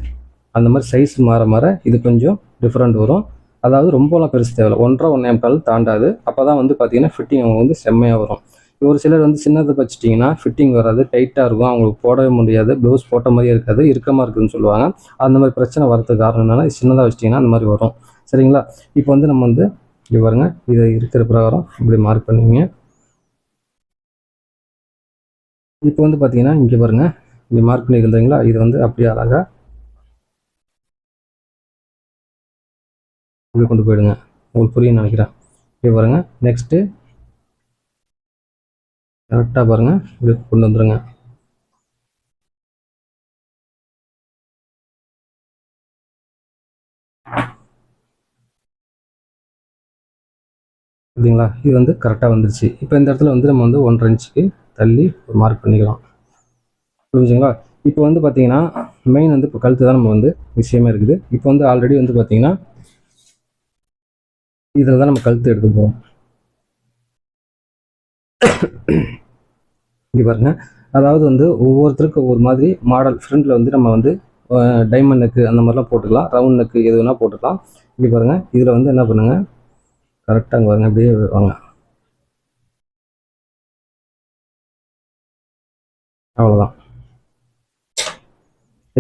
அந்த மாதிரி சைஸ் மாற மாற இது கொஞ்சம் டிஃப்ரெண்ட் வரும். அதாவது ரொம்பலாம் பெருசு தேவையில்லை, 1.5 1.25 தாண்டாது. அப்போ தான் வந்து பார்த்தீங்கன்னா ஃபிட்டிங் அவங்க வந்து செம்மையாக வரும். ஒரு சிலர் வந்து சின்னதை வச்சுட்டிங்கன்னா ஃபிட்டிங் வராது, டைட்டாக இருக்கும், அவங்களுக்கு போடவே முடியாது, ப்ளவுஸ் போட்ட மாதிரியே இருக்காது, இறுக்கமாக இருக்குதுன்னு சொல்லுவாங்க. அந்த மாதிரி பிரச்சனை வரதுக்கு காரணம் என்னென்னா சின்னதாக வச்சிட்டிங்கன்னா அந்த மாதிரி வரும். சரிங்களா? இப்போ வந்து நம்ம வந்து இங்கே பாருங்கள், இதை இருக்கிற பிரகாரம் இப்படி மார்க் பண்ணிங்க. இப்போ வந்து பார்த்தீங்கன்னா இங்கே பாருங்கள், இங்கே மார்க் பண்ணியிருந்தீங்களா, இது வந்து அப்படியே அழகாக இப்படி கொண்டு போயிடுங்க. உங்களுக்கு புரியும்னு நினைக்கிறேன். இங்கே பாருங்கள், நெக்ஸ்ட்டு கரெக்டாக பாருங்கள் இப்படி கொண்டு வந்துடுங்க. சரிங்களா? இது வந்து கரெக்டாக வந்துருச்சு. இப்போ இந்த இடத்துல வந்து நம்ம வந்து 1.5 இன்ச்சுக்கு தள்ளி ஒரு மார்க் பண்ணிக்கலாம். புரிஞ்சுங்களா? இப்போ வந்து பார்த்தீங்கன்னா மெயின் வந்து இப்போ கழுத்து தான் நம்ம வந்து விஷயமே இருக்குது. இப்போ வந்து ஆல்ரெடி வந்து பார்த்தீங்கன்னா இதில் தான் நம்ம கழுத்து எடுக்க போகிறோம். இங்கே பாருங்க, அதாவது வந்து ஒவ்வொருத்தருக்கும் ஒவ்வொரு மாதிரி மாடல். ஃப்ரண்ட்டில் வந்து நம்ம வந்து டைமண்ட் நெக்கு அந்த மாதிரிலாம் போட்டுக்கலாம், ரவுண்ட் நெக்கு எது வேணால் போட்டுக்கலாம். இங்கே பாருங்கள், இதில் வந்து என்ன பண்ணுங்கள், கரெக்டாக பாருங்கள், அப்படியே வாங்க, அவ்வளோதான்.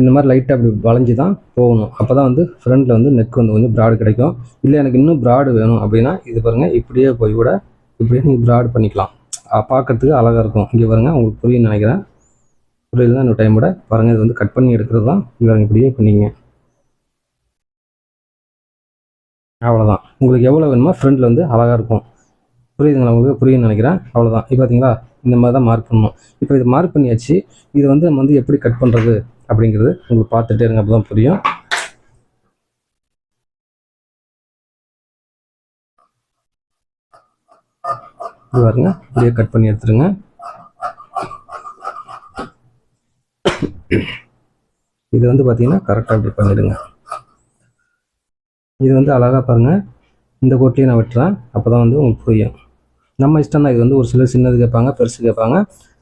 இந்த மாதிரி லைட்டாக அப்படி வளைஞ்சி தான் போகணும். அப்போ தான் வந்து ஃப்ரண்ட்டில் வந்து நெக் வந்து கொஞ்சம் ப்ராடு கிடைக்கும். இல்லை எனக்கு இன்னும் ப்ராடு வேணும் அப்படின்னா இது பாருங்கள், இப்படியே போய் கூட இப்படியே நீங்கள் ப்ராடு பண்ணிக்கலாம், பார்க்கறதுக்கு அழகாக இருக்கும். இங்கே பாருங்கள், உங்களுக்கு புரியுன்னு நினைக்கிறேன். புரியலன்னா இன்னொரு டைம் கூட பாருங்கள், இது வந்து கட் பண்ணி எடுக்கிறது தான். இங்கே இப்படியே பண்ணிங்க, அவ்வளோதான். உங்களுக்கு எவ்வளோ வேணுமோ ஃப்ரண்ட்டில் வந்து அழகாக இருக்கும். புரியுதுங்களா? உங்களுக்கு புரியுன்னு நினைக்கிறேன். அவ்வளோதான். இப்போ பார்த்தீங்களா, இந்த மாதிரி தான் மார்க் பண்ணணும். இப்போ இது மார்க் பண்ணியாச்சு. இது வந்து நம்ம வந்து எப்படி கட் பண்ணுறது அப்படிங்கிறது உங்களுக்கு பார்த்துட்டே இருங்க, அப்போ தான் புரியும். இது பாருங்க, இப்படியே கட் பண்ணி எடுத்துருங்க. இது வந்து பார்த்தீங்கன்னா கரெக்டாக இப்படி பண்ணிடுங்க. இது வந்து அழகாக பாருங்கள், இந்த கோட்டையை நான் வெட்டுறேன், அப்போ தான் வந்து உங்களுக்கு புரியும். நம்ம இஷ்டம் தான். இது வந்து ஒரு சிலர் சின்னது கேட்பாங்க, பெருசு கேட்பாங்க.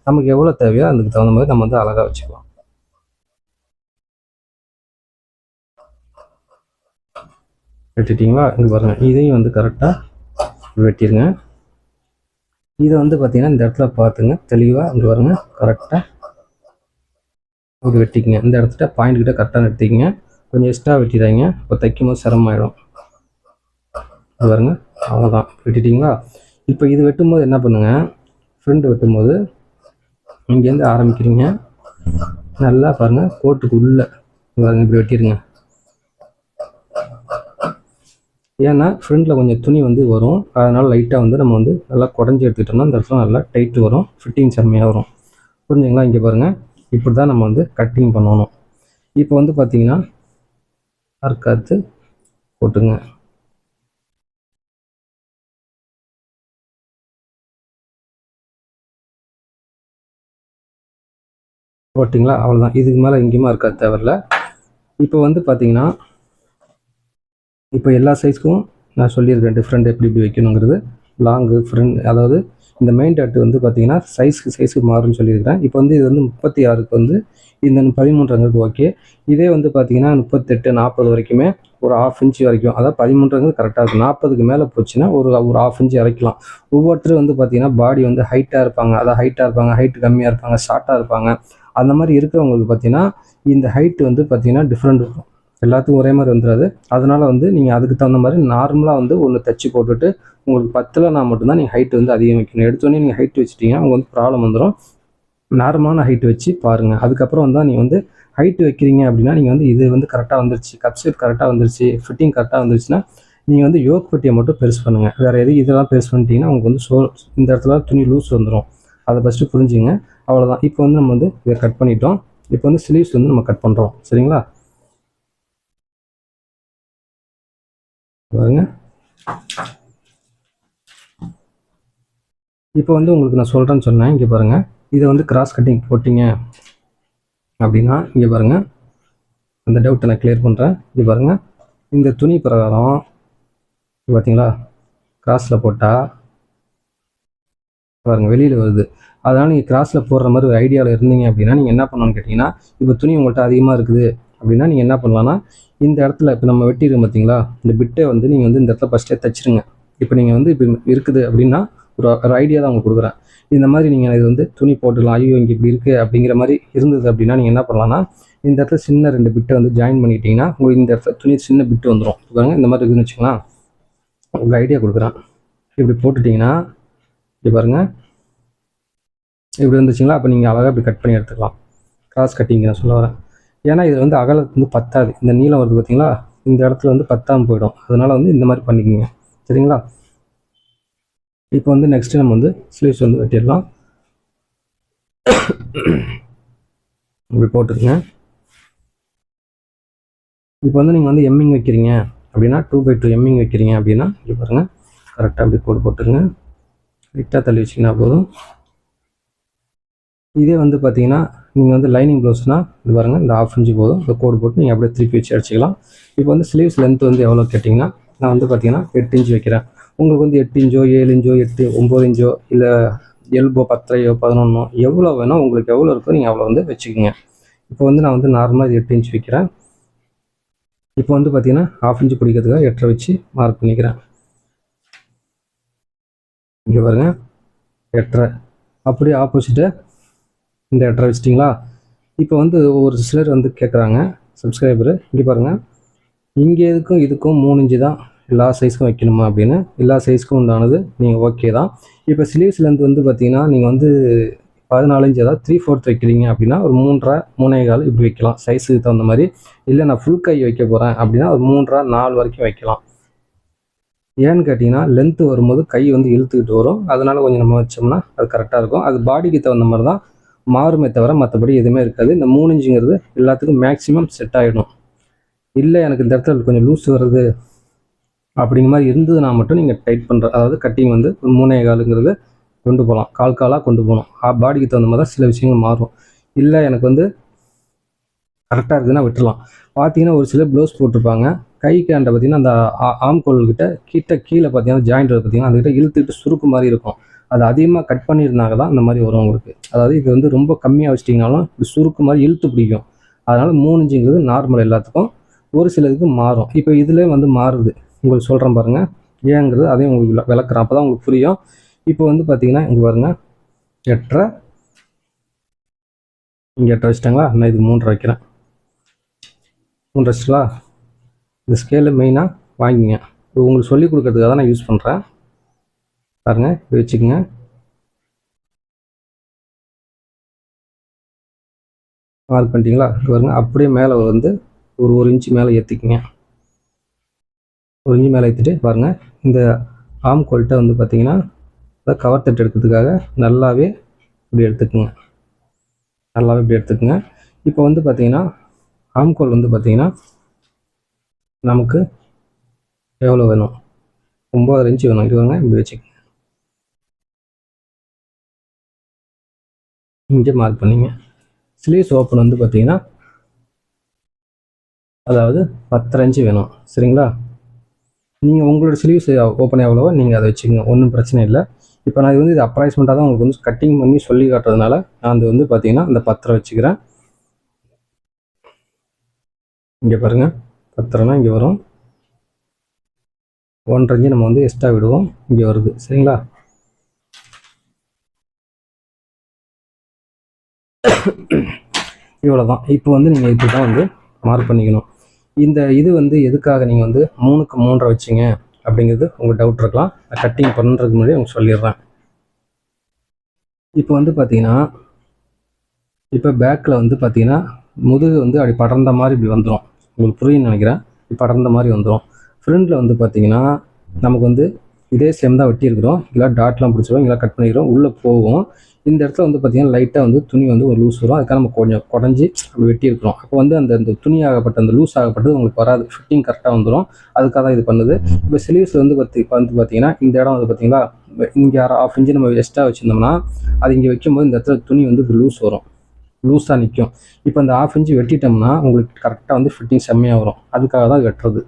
நமக்கு எவ்வளோ தேவையோ அதுக்கு தகுந்த மாதிரி நம்ம வந்து அழகாக வச்சுக்கலாம். வெட்டிட்டிங்களா? இங்கே பாருங்கள், இதையும் வந்து கரெக்டாக வெட்டிடுங்க. இதை வந்து பார்த்தீங்கன்னா இந்த இடத்துல பார்த்துங்க தெளிவாக. இங்கே பாருங்கள், கரெக்டாக இப்படி வெட்டிக்கங்க. இந்த இடத்துல பாயிண்ட் கிட்ட கரெக்டாக வெட்டிக்கங்க. கொஞ்சம் எக்ஸ்ட்ரா வெட்டிடுறாங்க, இப்போ தைக்கும் போது சிரமமாயிடும். பாருங்க, அவ்வளோதான். வெட்டிட்டிங்களா? இப்போ இது வெட்டும்போது என்ன பண்ணுங்கள், ஃப்ரண்ட் வெட்டும்போது இங்கேருந்து ஆரம்பிக்கிறீங்க, நல்லா பாருங்கள், கோட்டுக்கு உள்ளே பாருங்கள் இப்படி வெட்டிடுங்க. ஏன்னா ஃப்ரண்ட்டில் கொஞ்சம் துணி வந்து வரும், அதனால் லைட்டாக வந்து நம்ம வந்து நல்லா குடஞ்சி எடுத்துக்கிட்டோம்னா இந்த இடத்துல நல்லா டைட்டு வரும், ஃபிட்டிங் செம்மையாக வரும். புரிஞ்சுங்களா? இங்கே பாருங்கள், இப்படி தான் நம்ம வந்து கட்டிங் பண்ணணும். இப்போ வந்து பார்த்தீங்கன்னா அறுக்காத்து போட்டுங்க. போட்டிங்களா? அவ்வளோதான். இதுக்கு மேலே எங்கேயுமா இருக்காது, தேவையில்ல. இப்போ வந்து பார்த்தீங்கன்னா இப்போ எல்லா சைஸ்க்கும் நான் சொல்லியிருக்கேன் டிஃப்ரெண்ட் எப்படி எப்படி வைக்கணுங்கிறது. லாங்கு ஃப்ரண்ட், அதாவது இந்த மெயின் டாட் வந்து பார்த்தீங்கன்னா சைஸுக்கு மாறும்னு சொல்லியிருக்கிறேன். இப்போ வந்து இது வந்து 36க்கு வந்து இந்த 13ங்கிறது ஓகே. இதே வந்து பார்த்தீங்கன்னா 38 40 வரைக்குமே ஒரு 1/2 இன்ச்சு வரைக்கும், அதாவது 13ங்கிறது கரெக்டாக இருக்கும். 40க்கு மேலே போச்சுன்னா ஒரு 1/2 இன்ச்சு இறக்கலாம். ஒவ்வொருத்தரும் வந்து பார்த்தீங்கன்னா பாடி வந்து ஹைட்டாக இருப்பாங்க, அதாவது ஹைட்டாக இருப்பாங்க, ஹைட்டு கம்மியாக இருப்பாங்க, ஷார்ட்டாக இருப்பாங்க. அந்த மாதிரி இருக்கிறவங்களுக்கு பார்த்தீங்கன்னா இந்த ஹைட்டு வந்து பார்த்தீங்கன்னா டிஃப்ரெண்ட் இருக்கும், எல்லாத்துக்கும் ஒரே மாதிரி வந்துடாது. அதனால் வந்து நீங்கள் அதுக்கு தகுந்த மாதிரி நார்மலாக வந்து ஒன்று தைச்சி போட்டுட்டு உங்களுக்கு 10ல் மட்டும்தான் நீங்கள் ஹைட் வந்து அதிகம் வைக்கணும். எடுத்தோடனே நீங்கள் ஹைட் வச்சுட்டிங்கன்னா உங்களுக்கு வந்து ப்ராப்ளம் வந்துடும். நார்மலான ஹைட் வச்சு பாருங்கள். அதுக்கப்புறம் வந்து நீங்கள் வந்து ஹைட் வைக்கிறீங்க அப்படின்னா நீங்கள் வந்து இது வந்து கரெக்டாக வந்துருச்சு, கப் ஷேப் கரெக்டாக வந்துருச்சு, ஃபிட்டிங் கரெக்டாக வந்துருச்சுன்னா நீங்கள் வந்து யோக் பட்டியை மட்டும் பெருசு பண்ணுங்கள். வேறு எது இதெல்லாம் பெருசு பண்ணிட்டீங்கன்னா உங்களுக்கு வந்து இந்த இடத்துல துணி லூஸ் வந்துடும். அதை ஃபஸ்ட்டு புரிஞ்சுங்க. அவ்வளோதான். இப்போ வந்து நம்ம வந்து இதை கட் பண்ணிட்டோம். இப்போ வந்து ஸ்லீவ்ஸ் வந்து நம்ம கட் பண்ணுறோம். சரிங்களா? பாருங்க. இப்போ வந்து உங்களுக்கு நான் சொல்கிறேன்னு சொன்னேன். இங்கே பாருங்கள், இதை வந்து கிராஸ் கட்டிங் போட்டிங்க அப்படின்னா இங்கே பாருங்கள், அந்த டவுட்டை நான் கிளியர் பண்ணுறேன். இங்கே பாருங்கள், இந்த துணி பிரகாரம் பார்த்தீங்களா, கிராஸில் போட்டால் பாருங்கள் வெளியில் வருது. அதனால் நீங்கள் கிராஸில் போடுற மாதிரி ஒரு ஐடியாவில் இருந்தீங்க அப்படின்னா நீங்கள் என்ன பண்ணணும்னு கேட்டிங்கன்னா, இப்போ துணி உங்கள்கிட்ட அதிகமாக இருக்குது அப்படின்னா நீங்கள் என்ன பண்ணலான்னா, இந்த இடத்துல இப்போ நம்ம வெட்டிடுறோம் பார்த்தீங்களா, இந்த பிட்டை வந்து நீங்கள் வந்து இந்த இடத்துல ஃபஸ்ட்டே தைச்சிருங்க. இப்போ நீங்கள் வந்து இப்போ இருக்குது அப்படின்னா ஒரு ஐடியா தான் உங்களுக்கு கொடுக்குறேன். இந்த மாதிரி நீங்கள் இது வந்து துணி போட்டுக்கலாம். ஐயோ இங்கே இப்படி இருக்குது அப்படிங்கிற மாதிரி இருந்தது அப்படின்னா நீங்கள் என்ன பண்ணலான்னா, இந்த இடத்துல சின்ன 2 பிட்டை வந்து ஜாயின் பண்ணிட்டீங்கன்னா உங்களுக்கு இந்த இடத்துல துணி சின்ன பிட்டு வந்துடும். பாருங்கள், இந்த மாதிரி இருக்குதுன்னு வச்சுக்கலாம். உங்களுக்கு ஐடியா கொடுக்குறேன். இப்படி போட்டுட்டிங்கன்னா இப்படி பாருங்கள், இப்படி இருந்துச்சுங்களா. அப்போ நீங்கள் அழகாக இப்படி கட் பண்ணி எடுத்துக்கலாம். கிராஸ் கட்டிங் நான் சொல்ல வரேன். ஏன்னா இது வந்து அகலத்து வந்து பத்தாது. இந்த நீளம் வருது பார்த்தீங்களா, இந்த இடத்துல வந்து பத்தாமல் போயிடும். அதனால் வந்து இந்த மாதிரி பண்ணிக்கோங்க. சரிங்களா? இப்போ வந்து நெக்ஸ்ட்டு நம்ம வந்து ஸ்லீவ்ஸ் வந்து வெட்டிடலாம். இப்படி போட்டுருங்க. இப்போ வந்து நீங்கள் வந்து எம்மிங் வைக்கிறீங்க அப்படின்னா 2/2 எம்மிங் வைக்கிறீங்க அப்படின்னா இப்படி பாருங்கள், கரெக்டாக அப்படி போட்டுருங்க. லைட்டாக தள்ளி வச்சிங்கன்னா போதும். இதே வந்து பார்த்தீங்கன்னா நீங்கள் வந்து லைனிங் ப்ளவுஸ்னால் இது பாருங்கள், இந்த 1/2 இன்ச்சு போதும். இந்த கோடு போட்டு நீங்கள் அப்படியே திருப்பி வச்சு அடிச்சிக்கலாம். இப்போ வந்து ஸ்லீவ்ஸ் லென்த் வந்து எவ்வளோ கேட்டிங்கன்னா நான் வந்து பார்த்தீங்கன்னா 8 இன்ச்சு வைக்கிறேன். உங்களுக்கு வந்து 8 இன்ச்சோ 7 இன்ச்சோ 8 9 இன்ச்சோ இல்லை எல்போ 10 11 எவ்வளோ வேணும் உங்களுக்கு எவ்வளோ இருக்கோ நீங்கள் அவ்வளோ வந்து வச்சுக்கோங்க. இப்போ வந்து நான் வந்து நார்மலாக இது 8 இன்ச் வைக்கிறேன். இப்போ வந்து பார்த்தீங்கன்னா 1/2 இன்ச்சு பிடிக்கிறதுக்காக 8.5 வச்சு மார்க் பண்ணிக்கிறேன். இங்கே பாருங்கள் 8.5. அப்படியே ஆப்போசிட்டு இந்த 8.5 வச்சிட்டிங்களா. இப்போ வந்து ஒரு சிலர் வந்து கேட்குறாங்க சப்ஸ்கிரைபரு, இங்கே பாருங்கள், இங்கே இதுக்கும் 3 இன்ச்சு தான் எல்லா சைஸ்க்கும் வைக்கணுமா அப்படின்னு. எல்லா சைஸ்க்கும் உண்டானது நீங்கள் ஓகே தான். இப்போ ஸ்லீவ்ஸ்லேருந்து வந்து பார்த்தீங்கன்னா நீங்கள் வந்து 14 இன்ச்சு அதாவது 3/4 வைக்கிறீங்க அப்படின்னா ஒரு 3.5 3.25 இப்படி வைக்கலாம் சைஸுக்கு தகுந்த மாதிரி. இல்லை நான் ஃபுல் கை வைக்க போகிறேன் அப்படின்னா ஒரு 3.5 4 வரைக்கும் வைக்கலாம். ஏன்னு கேட்டிங்கன்னா லென்த்து வரும்போது கை வந்து இழுத்துக்கிட்டு வரும். அதனால் கொஞ்சம் நம்ம வச்சோம்னா அது கரெக்டாக இருக்கும். அது பாடிக்கு தகுந்த மாதிரி தான் மாறுமே தவிர மற்றபடி எதுவுமே இருக்காது. இந்த 3 இன்ச்சுங்கிறது எல்லாத்துக்கும் மேக்ஸிமம் செட் ஆகிடும். இல்லை எனக்கு இந்த இடத்துல கொஞ்சம் லூஸ் வருது அப்படிங்கிற மாதிரி இருந்ததுன்னா மட்டும் நீங்கள் டைட் பண்ணுற அதாவது கட்டிங் வந்து ஒரு 3.25ங்கிறது கொண்டு போகலாம். காலாக கொண்டு போகணும். பாடிக்கு தகுந்த மாதிரி தான் சில விஷயங்கள் மாறும். இல்லை எனக்கு வந்து கரெக்டாக இருக்குதுன்னா விட்டுலாம். பார்த்தீங்கன்னா ஒரு சிலர் ப்ளவுஸ் போட்டிருப்பாங்க, கைக்காண்ட பார்த்தீங்கன்னா அந்த ஆம்கோல்கிட்ட கீழே பார்த்தீங்கன்னா ஜாயிண்ட் பார்த்தீங்கன்னா அதுக்கிட்ட இழுத்துக்கிட்டு சுருக்கு மாதிரி இருக்கும். அது அதிகமாக கட் பண்ணியிருந்தாங்க தான் இந்த மாதிரி வரும் உங்களுக்கு. அதாவது இது வந்து ரொம்ப கம்மியாக வச்சிட்டிங்கனாலும் இப்படி சுருக்கு மாதிரி இழுத்து பிடிக்கும். அதனால் 3 இன்ச்சுங்கிறது நார்மல் எல்லாத்துக்கும். ஒரு சிலருக்கு மாறும். இப்போ இதிலே வந்து மாறுது. உங்களுக்கு சொல்கிறேன் பாருங்கள் ஏங்கிறது அதையும் உங்களுக்கு விளக்குறேன், அப்போ தான் உங்களுக்கு புரியும். இப்போ வந்து பார்த்தீங்கன்னா இங்கே பாருங்கள் 8.5 இங்கே 8 வச்சிட்டாங்களா, நான் இது 3 வைக்கிறேன். 3 வச்சுங்களா. இந்த ஸ்கேலு மெயினாக வாங்கிங்க. இது உங்களுக்கு சொல்லிக் கொடுக்கறதுக்காக தான் நான் யூஸ் பண்ணுறேன். பாருங்கள் இது வச்சுக்கோங்க. மார்க் பண்ணிட்டீங்களா. பாருங்கள் அப்படியே மேலே வந்து ஒரு இன்ச்சு மேலே ஏற்றிக்குங்க. 1 இன்ச்சு மேலே ஏற்றிட்டு பாருங்கள் இந்த ஆம்கோல்கிட்ட வந்து பார்த்தீங்கன்னா அதை கவர் தட்டு எடுக்கிறதுக்காக நல்லாவே இப்படி எடுத்துக்குங்க. இப்போ வந்து பார்த்தீங்கன்னா ஆம்கோல் வந்து பார்த்தீங்கன்னா நமக்கு எவ்வளோ வேணும், 9.5 இன்ச்சு வேணும். இது வாங்க இப்படி வச்சுக்கோங்க. இங்கே மார்க் பண்ணிங்க. ஸ்லீவ்ஸ் ஓப்பன் வந்து பார்த்தீங்கன்னா அதாவது 10.5 இன்ச்சு வேணும். சரிங்களா. நீங்கள் உங்களோட ஸ்லீவ்ஸ் ஓப்பன் எவ்வளவோ நீங்கள் அதை வச்சுக்கோங்க, ஒன்றும் பிரச்சனை இல்லை. இப்போ நான் இது வந்து இது அப்ராக்சிமேட்டாக தான் உங்களுக்கு வந்து கட்டிங் பண்ணி சொல்லி காட்டுறதுனால நான் அது வந்து பார்த்தீங்கன்னா அந்த 10.5 வச்சுக்கிறேன். இங்கே பாருங்கள் 10.5னா இங்கே வரும். 1.5 இன்ச்சு நம்ம வந்து எக்ஸ்ட்ரா விடுவோம், இங்கே வருது. சரிங்களா. இவ்வளோ தான். இப்போ வந்து நீங்கள் இப்படி தான் வந்து மார்க் பண்ணிக்கணும். இந்த இது வந்து எதுக்காக நீங்கள் வந்து 3க்கு 3.5 வச்சிங்க அப்படிங்கிறது உங்கள் டவுட் இருக்கலாம். நான் கட்டிங் பண்ணுறதுக்கு முன்னாடி உங்களுக்கு சொல்லிடுறேன். இப்போ வந்து பார்த்தீங்கன்னா இப்போ பேக்கில் வந்து பார்த்தீங்கன்னா முதுகு வந்து அப்படி படர்ந்த மாதிரி இப்படி வந்துடும். உங்களுக்கு புரியும்னு நினைக்கிறேன். இப்படி படர்ந்த மாதிரி வந்துடும். ஃப்ரண்டில் வந்து பார்த்தீங்கன்னா நமக்கு வந்து இதே சேம் தான் வெட்டியிருக்கிறோம். இல்லை டாட்லாம் பிடிச்சிடும், இல்லை கட் பண்ணிக்கிறோம், உள்ளே போகும். இந்த இடத்துல வந்து பார்த்தீங்கன்னா லைட்டாக வந்து துணி வந்து ஒரு லூஸ் வரும். அதுக்காக நம்ம கொஞ்சம் குடஞ்சி அப்படி வெட்டியிருக்கிறோம். அப்போ வந்து அந்த துணி ஆகப்பட்ட அந்த லூஸ் ஆகப்பட்டது உங்களுக்கு வராது, ஃபிட்டிங் கரெக்டாக வந்துடும். அதுக்காக தான் இது பண்ணுது. இப்போ ஸ்லீவ்ஸில் வந்து பார்த்தீங்கன்னா இந்த இடம் வந்து பார்த்தீங்களா, இங்கே 1/2 இன்ச்சு நம்ம எக்ஸ்ட்ரா வச்சுருந்தோம்னா அது இங்கே வைக்கும்போது இந்த இடத்துல துணி வந்து லூஸ் வரும், லூஸாக நிற்கும். இப்போ அந்த 1/2 இன்ச்சு வெட்டிட்டோம்னா உங்களுக்கு கரெக்டாக வந்து ஃபிட்டிங் செம்மையாக வரும். அதுக்காக தான் வெட்டுறது.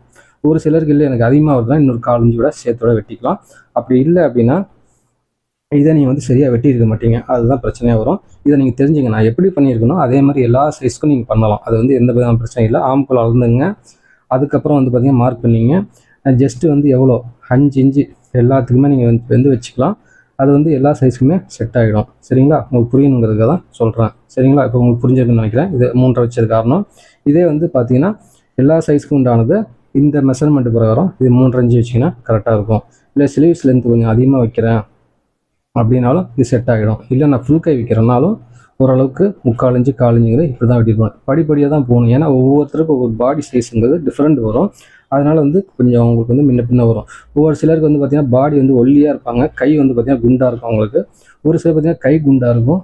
ஒரு சிலருக்கு இல்லை எனக்கு அதிகமாக வருதுன்னா இன்னொரு 1/4 இன்ச்சு விட சேர்த்தோட வெட்டிக்கலாம். அப்படி இல்லை அப்படின்னா இதை நீங்கள் வந்து சரியாக வெட்டியிருக்க மாட்டீங்க, அதுதான் பிரச்சனையாக வரும். இதை நீங்கள் தெரிஞ்சுங்க. நான் எப்படி பண்ணியிருக்கணும் அதே மாதிரி எல்லா சைஸ்க்கும் நீங்கள் பண்ணலாம். அது வந்து எந்த விதமான பிரச்சனையும் இல்லை. ஆம்குள்ள அளந்துங்க. அதுக்கப்புறம் வந்து பார்த்தீங்கன்னா மார்க் பண்ணிங்க. ஜஸ்ட்டு வந்து எவ்வளோ 5 இன்ச்சு எல்லாத்துக்குமே நீங்கள் வந்து வச்சுக்கலாம். அது வந்து எல்லா சைஸுக்குமே செட் ஆகிடும். சரிங்களா? உங்களுக்கு புரியணுங்கிறதுக்காக தான் சொல்கிறேன். சரிங்களா? இப்போ உங்களுக்கு புரிஞ்சிருக்குன்னு நினைக்கிறேன். இது 3.5 வச்சது காரணம். இதே வந்து பார்த்தீங்கன்னா எல்லா சைஸுக்கும் உண்டானது இந்த மெஷர்மெண்ட் பிரகாரம் இது 3.5 இன்ச்சு வச்சிங்கன்னா கரெக்டாக இருக்கும். இல்லை ஸ்லீவ்ஸ் லென்த் கொஞ்சம் அதிகமாக வைக்கிறேன் அப்படின்னாலும் இது செட் ஆகிடும். இல்லை நான் ஃபுல் கை வைக்கிறேன்னாலும் ஓரளவுக்கு 3/4 இன்ச்சு 1/4 இன்ச்சுங்கிறது இப்படி தான் வெட்டிருப்பேன். படிப்படியாக தான் போகணும். ஏன்னா ஒவ்வொருத்தருக்கும் ஒவ்வொரு பாடி சைஸுங்கிறது டிஃப்ரெண்ட் வரும். அதனால் வந்து கொஞ்சம் அவங்களுக்கு வந்து முன்ன பின்ன வரும். ஒவ்வொரு சிலருக்கு வந்து பார்த்திங்கன்னா பாடி வந்து ஒல்லியாக இருப்பாங்க, கை வந்து பார்த்திங்கன்னா குண்டாக இருக்கும் அவங்களுக்கு. ஒரு சிலர் பார்த்திங்கன்னா கை குண்டாக இருக்கும்,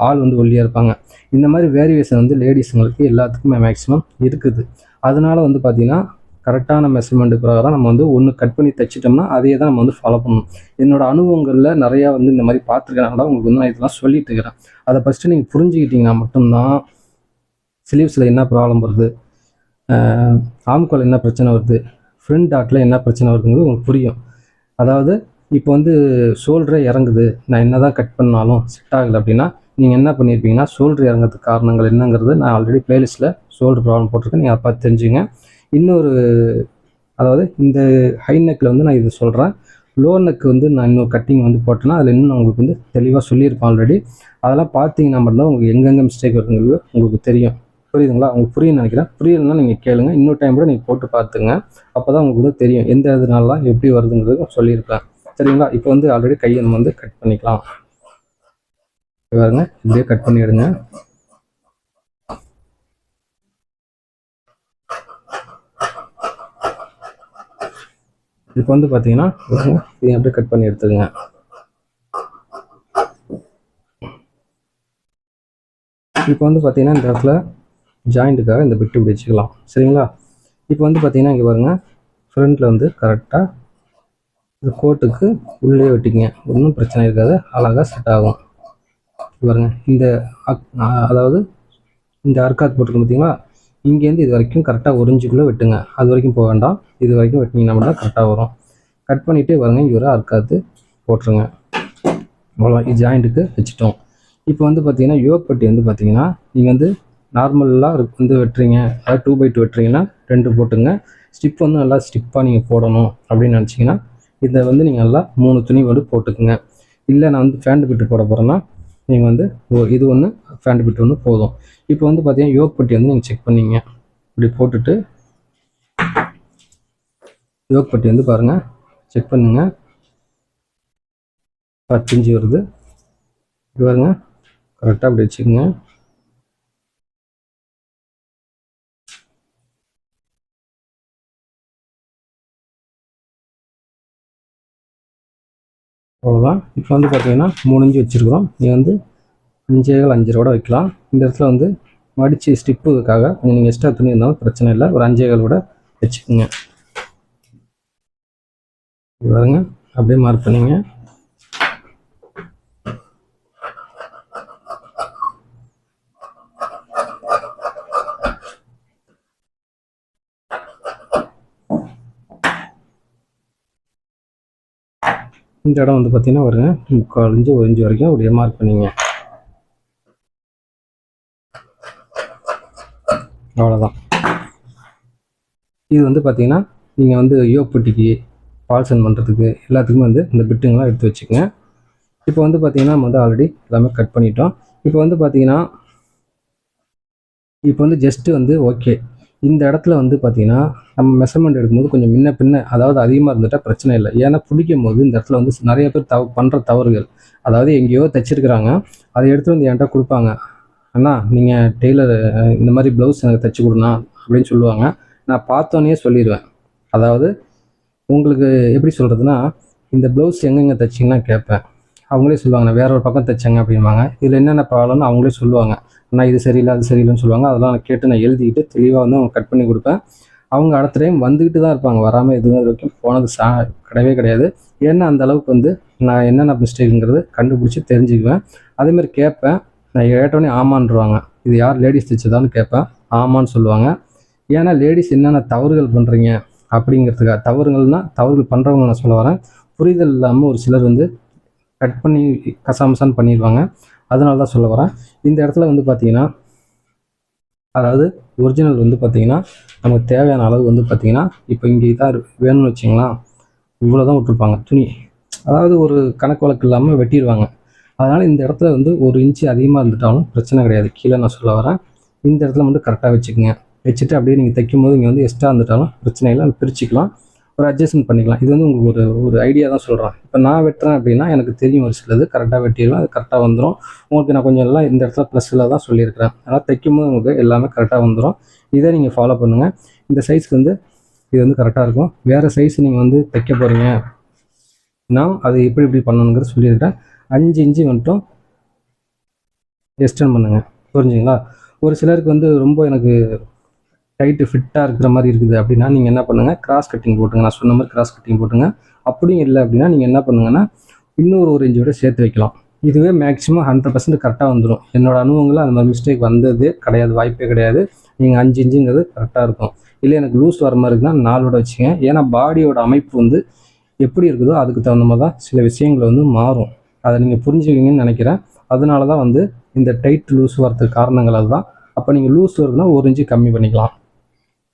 ஆள் வந்து ஒல்லியாக இருப்பாங்க. இந்த மாதிரி வேரியேஷன் வந்து லேடிஸுங்களுக்கு எல்லாத்துக்குமே மேக்ஸிமம் இருக்குது. அதனால் வந்து பார்த்திங்கன்னா கரெக்டான மெஷர்மெண்ட் பிரகாரம் நம்ம வந்து ஒன்று கட் பண்ணி தைச்சிட்டோம்னா அதே தான் நம்ம வந்து ஃபாலோ பண்ணணும். என்னோடய அனுபவங்களில் நிறையா வந்து இந்த மாதிரி பார்த்துருக்கனால உங்களுக்கு வந்து நான் இதெல்லாம் சொல்லிட்டு இருக்கிறேன். அதை ஃபஸ்ட்டு நீங்கள் புரிஞ்சுக்கிட்டிங்கன்னா மட்டும்தான் ஸ்லீவ்ஸில் என்ன ப்ராப்ளம் வருது, ஆம்கோல் என்ன பிரச்சனை வருது, ஃப்ரண்ட் டாட்டில் என்ன பிரச்சனை வருதுங்கிறது உங்களுக்கு புரியும். அதாவது இப்போ வந்து ஷோல்டரே இறங்குது, நான் என்ன தான் கட் பண்ணாலும் செட் ஆகலை அப்படின்னா நீங்கள் என்ன பண்ணியிருப்பீங்கன்னா ஷோல்டர் இறங்கிறதுக்கு காரணங்கள் என்னங்கிறது நான் ஆல்ரெடி ப்ளேலிஸ்ட்டில் ஷோல்டர் ப்ராப்ளம் போட்டிருக்கேன். நீங்கள் அதை பார்த்து தெரிஞ்சுங்க. இன்னொரு அதாவது இந்த ஹை நெக்கில் வந்து நான் இது சொல்கிறேன். லோ நெக் வந்து நான் இன்னொரு கட்டிங் வந்து போட்டேன்னா அதில் இன்னும் உங்களுக்கு வந்து தெளிவாக சொல்லியிருப்பேன் ஆல்ரெடி. அதெல்லாம் பார்த்தீங்கன்னா மட்டும்தான் உங்களுக்கு எங்கெங்கே மிஸ்டேக் வருதுங்கிறது உங்களுக்கு தெரியும். புரியுதுங்களா? உங்களுக்கு புரியும்னு நினைக்கிறேன். புரியலைன்னா நீங்கள் கேளுங்க, இன்னொரு டைம் கூட நீங்கள் போட்டு பார்த்துங்க. அப்போ தான் உங்களுக்கு வந்து தெரியும் எந்த இதனாலலாம் எப்படி வருதுங்கிறது சொல்லியிருப்பேன். சரிங்களா? இப்போ வந்து ஆல்ரெடி கையை நம்ம வந்து கட் பண்ணிக்கலாம். பாருங்க, இப்படியே கட் பண்ணிவிடுங்க. இப்போ வந்து பார்த்தீங்கன்னா இதை அப்படியே கட் பண்ணி எடுத்துக்கங்க. இப்போ வந்து பார்த்தீங்கன்னா இந்த இடத்துல ஜாயிண்ட்டுக்காக இந்த பிட்டு இப்படி வச்சுக்கலாம். சரிங்களா? இப்போ வந்து பார்த்தீங்கன்னா இங்கே பாருங்கள், ஃப்ரண்ட்டில் வந்து கரெக்டாக இந்த கோட்டுக்கு உள்ளே வெட்டிங்க, ஒன்றும் பிரச்சனை இருக்காது, அழகாக செட் ஆகும். பாருங்கள், இந்த அதாவது இந்த அர்க்காத் போட்டுருக்கு பார்த்தீங்களா, இங்கேருந்து இது வரைக்கும் கரெக்டாக 1 இன்ச்சுக்குள்ளே வெட்டுங்க. அது வரைக்கும் போக வேண்டாம், இது வரைக்கும் வெட்டினீங்கன்னா மட்டும் கரெக்டாக வரும். கட் பண்ணிவிட்டு பாருங்கள், இங்கே ஒரு அர்க்காத்து போட்டுருங்க. அவ்வளோ இது ஜாயிண்ட்டுக்கு வச்சுட்டோம். இப்போ வந்து பார்த்தீங்கன்னா யோக் பட்டி வந்து பார்த்தீங்கன்னா நீங்கள் வந்து நார்மலாக வந்து வெட்டுறீங்க, அதாவது 2x2 வெட்டுறீங்கன்னா 2 போட்டுங்க. ஸ்டிப் வந்து நல்லா ஸ்டிப்பாக நீங்கள் போடணும் அப்படின்னு நினச்சிங்கன்னா இதை வந்து நீங்கள் நல்லா 3 துணி வந்து போட்டுக்குங்க. இல்லை நான் வந்து ஃபேண்ட் பிட்டு போட போகிறேன்னா நீங்கள் வந்து இது ஒன்று ஃபேண்ட் பிட்டு ஒன்று போதும். இப்போ வந்து பார்த்தீங்கன்னா யோக் பட்டி வந்து நீங்கள் செக் பண்ணிங்க, இப்படி போட்டுட்டு யோக் பட்டி வந்து பாருங்கள், செக் பண்ணுங்க. 10 இன்ச்சு வருது. இது பாருங்க, கரெக்டாக அப்படி வச்சுக்கோங்க. அவ்வளோதான். இப்போ வந்து பார்த்தீங்கன்னா 3 இன்ச்சு வச்சுருக்குறோம். நீங்கள் வந்து 5.5 கூட வைக்கலாம். இந்த இடத்துல வந்து மடித்து ஸ்டிப்புக்காக கொஞ்சம் நீங்கள் எக்ஸ்ட்ரா துணி இருந்தாலும் பிரச்சனை இல்லை, ஒரு 5.25 கூட வச்சுக்கோங்க. பாருங்க, அப்படியே மார்க் பண்ணிங்க. இந்த இடம் வந்து பார்த்தீங்கன்னா வருங்க 3/4 இன்ச்சு 1 இன்ச்சு வரைக்கும் அப்படியே மார்க் பண்ணிங்க. அவ்வளோதான். இது வந்து பார்த்தீங்கன்னா நீங்கள் வந்து யோக் பட்டிக்கு பால்சன் பண்ணுறதுக்கு எல்லாத்துக்குமே வந்து இந்த பிட்டுங்கெலாம் எடுத்து வச்சுக்கோங்க. இப்போ வந்து பார்த்தீங்கன்னா நம்ம வந்து ஆல்ரெடி எல்லாமே கட் பண்ணிட்டோம். இப்போ வந்து பார்த்தீங்கன்னா இப்போ வந்து ஜஸ்ட்டு வந்து ஓகே, இந்த இடத்துல வந்து பார்த்தீங்கன்னா நம்ம மெஷர்மெண்ட் எடுக்கும்போது கொஞ்சம் முன்ன பின்ன அதாவது அதிகமாக இருந்துட்டால் பிரச்சனை இல்லை. ஏன்னா பிடிக்கும் போது இந்த இடத்துல வந்து நிறைய பேர் பண்ணுற தவறுகள், அதாவது எங்கேயோ தைச்சிருக்கிறாங்க, அதை எடுத்துகிட்டு வந்து என்கிட்ட கொடுப்பாங்க. அண்ணா நீங்கள் டெய்லர் இந்த மாதிரி ப்ளவுஸ் எனக்கு தைச்சி கொடுண்ணா அப்படின்னு சொல்லுவாங்க. நான் பார்த்தோன்னே சொல்லிடுவேன். அதாவது உங்களுக்கு எப்படி சொல்கிறதுனா, இந்த ப்ளவுஸ் எங்கெங்கே தைச்சிங்கன்னா கேட்பேன். அவங்களே சொல்லுவாங்க நான் வேற ஒரு பக்கம் தைச்சேங்க அப்படிம்பாங்க. இதில் என்னென்ன ப்ராப்ளம்னு அவங்களே சொல்லுவாங்க. அண்ணா இது சரியில்லை அது சரியில்லைன்னு சொல்லுவாங்க. அதெல்லாம் நான் கேட்டு நான் எழுதிக்கிட்டு தெளிவாக வந்து அவங்க கட் பண்ணி கொடுப்பேன். அவங்க அடுத்த டைம் வந்துக்கிட்டு தான் இருப்பாங்க, வராமல் எதுவும் இது வரைக்கும் போனது கிடையவே கிடையாது. ஏன்னா அந்த அளவுக்கு வந்து நான் என்னென்ன மிஸ்டேக்குங்கிறது கண்டுபிடிச்சி தெரிஞ்சுக்குவேன். அதேமாதிரி கேட்பேன். நான் கேட்டோடனே ஆமான்ருவாங்க. இது யார் லேடிஸ் தைச்சதான்னு கேட்பேன். ஆமான்னு சொல்லுவாங்க. ஏன்னா லேடிஸ் என்னென்ன தவறுகள் பண்ணுறீங்க அப்படிங்கிறதுக்காக, தவறுகள் பண்ணுறவங்க நான் சொல்ல வரேன். புரிதல் இல்லாமல் ஒரு சிலர் வந்து கட் பண்ணி கசாமசான்னு பண்ணிடுவாங்க. அதனால தான் சொல்ல வரேன். இந்த இடத்துல வந்து பார்த்திங்கன்னா, அதாவது ஒரிஜினல் வந்து பார்த்திங்கன்னா நமக்கு தேவையான அளவு வந்து பார்த்திங்கன்னா இப்போ இங்கே தான் வேணும்னு வச்சிங்களேன், இவ்வளோ தான் விட்ருப்பாங்க துணி. அதாவது ஒரு கணக்கு வழக்கு இல்லாமல் வெட்டிடுவாங்க. அதனால் இந்த இடத்துல வந்து 1 இன்ச்சு அதிகமாக இருந்துட்டாலும் பிரச்சனை கிடையாது. கீழே நான் சொல்ல வரேன். இந்த இடத்துல வந்து கரெக்டாக வச்சுக்கோங்க. வச்சுட்டு அப்படியே நீங்கள் தைக்கும்போது இங்கே வந்து எக்ஸ்ட்ரா இருந்துட்டாலும் பிரச்சனை இல்லை, பிரிச்சுக்கலாம், ஒரு அட்ஜஸ்ட்மெண்ட் பண்ணிக்கலாம். இது வந்து உங்களுக்கு ஒரு ஐடியா தான் சொல்கிறேன். இப்போ நான் வெட்டுறேன் அப்படின்னா எனக்கு தெரியும் ஒரு சிலது கரெக்டாக வெட்டிடுவேன், அது கரெக்டாக வந்துடும். உங்களுக்கு நான் கொஞ்சம் எல்லாம் இந்த இடத்துல ப்ளஸ்ஸில் தான் சொல்லியிருக்கிறேன். அதனால் தைக்கும்போது உங்களுக்கு எல்லாமே கரெக்டாக வந்துடும். இதை நீங்கள் ஃபாலோ பண்ணுங்கள். இந்த சைஸ்க்கு வந்து இது வந்து கரெக்டாக இருக்கும். வேறு சைஸ் நீங்கள் வந்து தைக்க போகிறீங்க நான் அது எப்படி பண்ணணுங்கிறது சொல்லியிருக்கிறேன். 5 இன்ச்சு மட்டும் எக்ஸ்டெண்ட் பண்ணுங்கள். புரிஞ்சுங்களா? ஒரு சிலருக்கு வந்து ரொம்ப எனக்கு டைட்டு ஃபிட்டாக இருக்கிற மாதிரி இருக்குது அப்படின்னா நீங்கள் என்ன பண்ணுங்கள், கிராஸ் கட்டிங் போட்டுங்க. நான் சொன்ன மாதிரி கிராஸ் கட்டிங் போட்டுங்க. அப்படியும் இல்லை அப்படின்னா நீங்கள் என்ன பண்ணுங்கன்னா இன்னொரு 1 இன்ச்சோட சேர்த்து வைக்கலாம். இதுவே மேக்ஸிமம் 100% கரெக்டாக வந்துடும். என்னோடய அனுபவங்களில் அந்த மாதிரி மிஸ்டேக் வந்ததே கிடையாது, வாய்ப்பே கிடையாது. நீங்கள் 5 இன்ச்சுங்கிறது கரெக்டாக இருக்கும். இல்லை எனக்கு லூஸ் வர மாதிரி இருக்குன்னா 4ஓட வச்சுங்க. ஏன்னா பாடியோட அமைப்பு வந்து எப்படி இருக்குதோ அதுக்கு தகுந்த மாதிரி தான் சில விஷயங்கள் வந்து மாறும். அதை நீங்கள் புரிஞ்சுக்கிங்கன்னு நினைக்கிறேன். அதனால தான் வந்து இந்த டைட் லூஸ் வரதுக்கு காரணங்கள் அதுதான். அப்போ நீங்கள் லூஸ் வருதுன்னா 1 இன்ச்சு கம்மி பண்ணிக்கலாம்.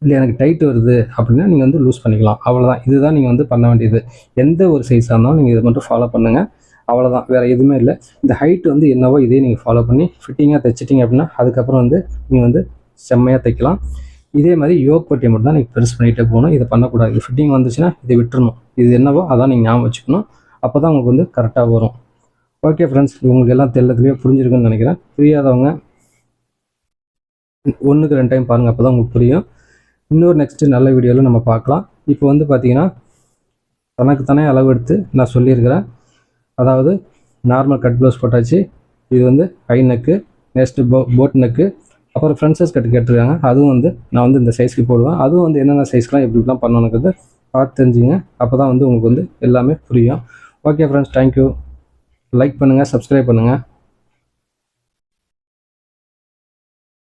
இல்லை எனக்கு டைட் வருது அப்படின்னா நீங்கள் வந்து லூஸ் பண்ணிக்கலாம். அவ்வளோதான். இதுதான் நீங்கள் வந்து பண்ண வேண்டியது. எந்த ஒரு சைஸாக இருந்தாலும் நீங்கள் இதை மட்டும் ஃபாலோ பண்ணுங்கள். அவ்வளோதான், வேறு எதுவுமே இல்லை. இந்த ஹைட் வந்து என்னவோ இதே நீங்கள் ஃபாலோ பண்ணி ஃபிட்டிங்காக தைச்சிட்டிங்க அப்படின்னா அதுக்கப்புறம் வந்து நீங்கள் வந்து செம்மையாக தைக்கலாம். இதே மாதிரி யோக் பட்டியை மட்டும் தான் நீங்கள் பெருசு பண்ணிகிட்டே போகணும். இதை பண்ணக்கூடாது. இது ஃபிட்டிங் வந்துச்சுன்னா இதை விட்டுறணும். இது என்னவோ அதான் நீங்கள் ஞாபகம் வச்சுக்கணும். அப்போ தான் உங்களுக்கு வந்து கரெக்டாக வரும். ஓகே ஃப்ரெண்ட்ஸ், உங்களுக்கு எல்லாம் தெளிவாக புரிஞ்சிருக்குன்னு நினைக்கிறேன். புரியாதவங்க 1க்கு 2 டைம் பாருங்கள், அப்போ தான் உங்களுக்கு புரியும். இன்னொரு நெக்ஸ்ட்டு நல்ல வீடியோவில் நம்ம பார்க்கலாம். இப்போ வந்து பார்த்திங்கன்னா தனக்குத்தானே அளவு எடுத்து நான் சொல்லியிருக்கிறேன். அதாவது நார்மல் கட் ப்ளவுஸ் போட்டாச்சு. இது வந்து high neck, next boat neck, அப்புறம் ஃப்ரண்ட் சைஸ் கட்டு கேட்டிருக்காங்க. அதுவும் வந்து நான் வந்து இந்த சைஸ்க்கு போடுவேன். அதுவும் வந்து என்னென்ன சைஸ்க்கெலாம் எப்படிலாம் பண்ணணுங்கிறது பார்த்து தெரிஞ்சுங்க. அப்போ தான் வந்து உங்களுக்கு வந்து எல்லாமே புரியும். Okay friends, thank you. லைக் பண்ணுங்கள், சப்ஸ்கிரைப் பண்ணுங்கள்.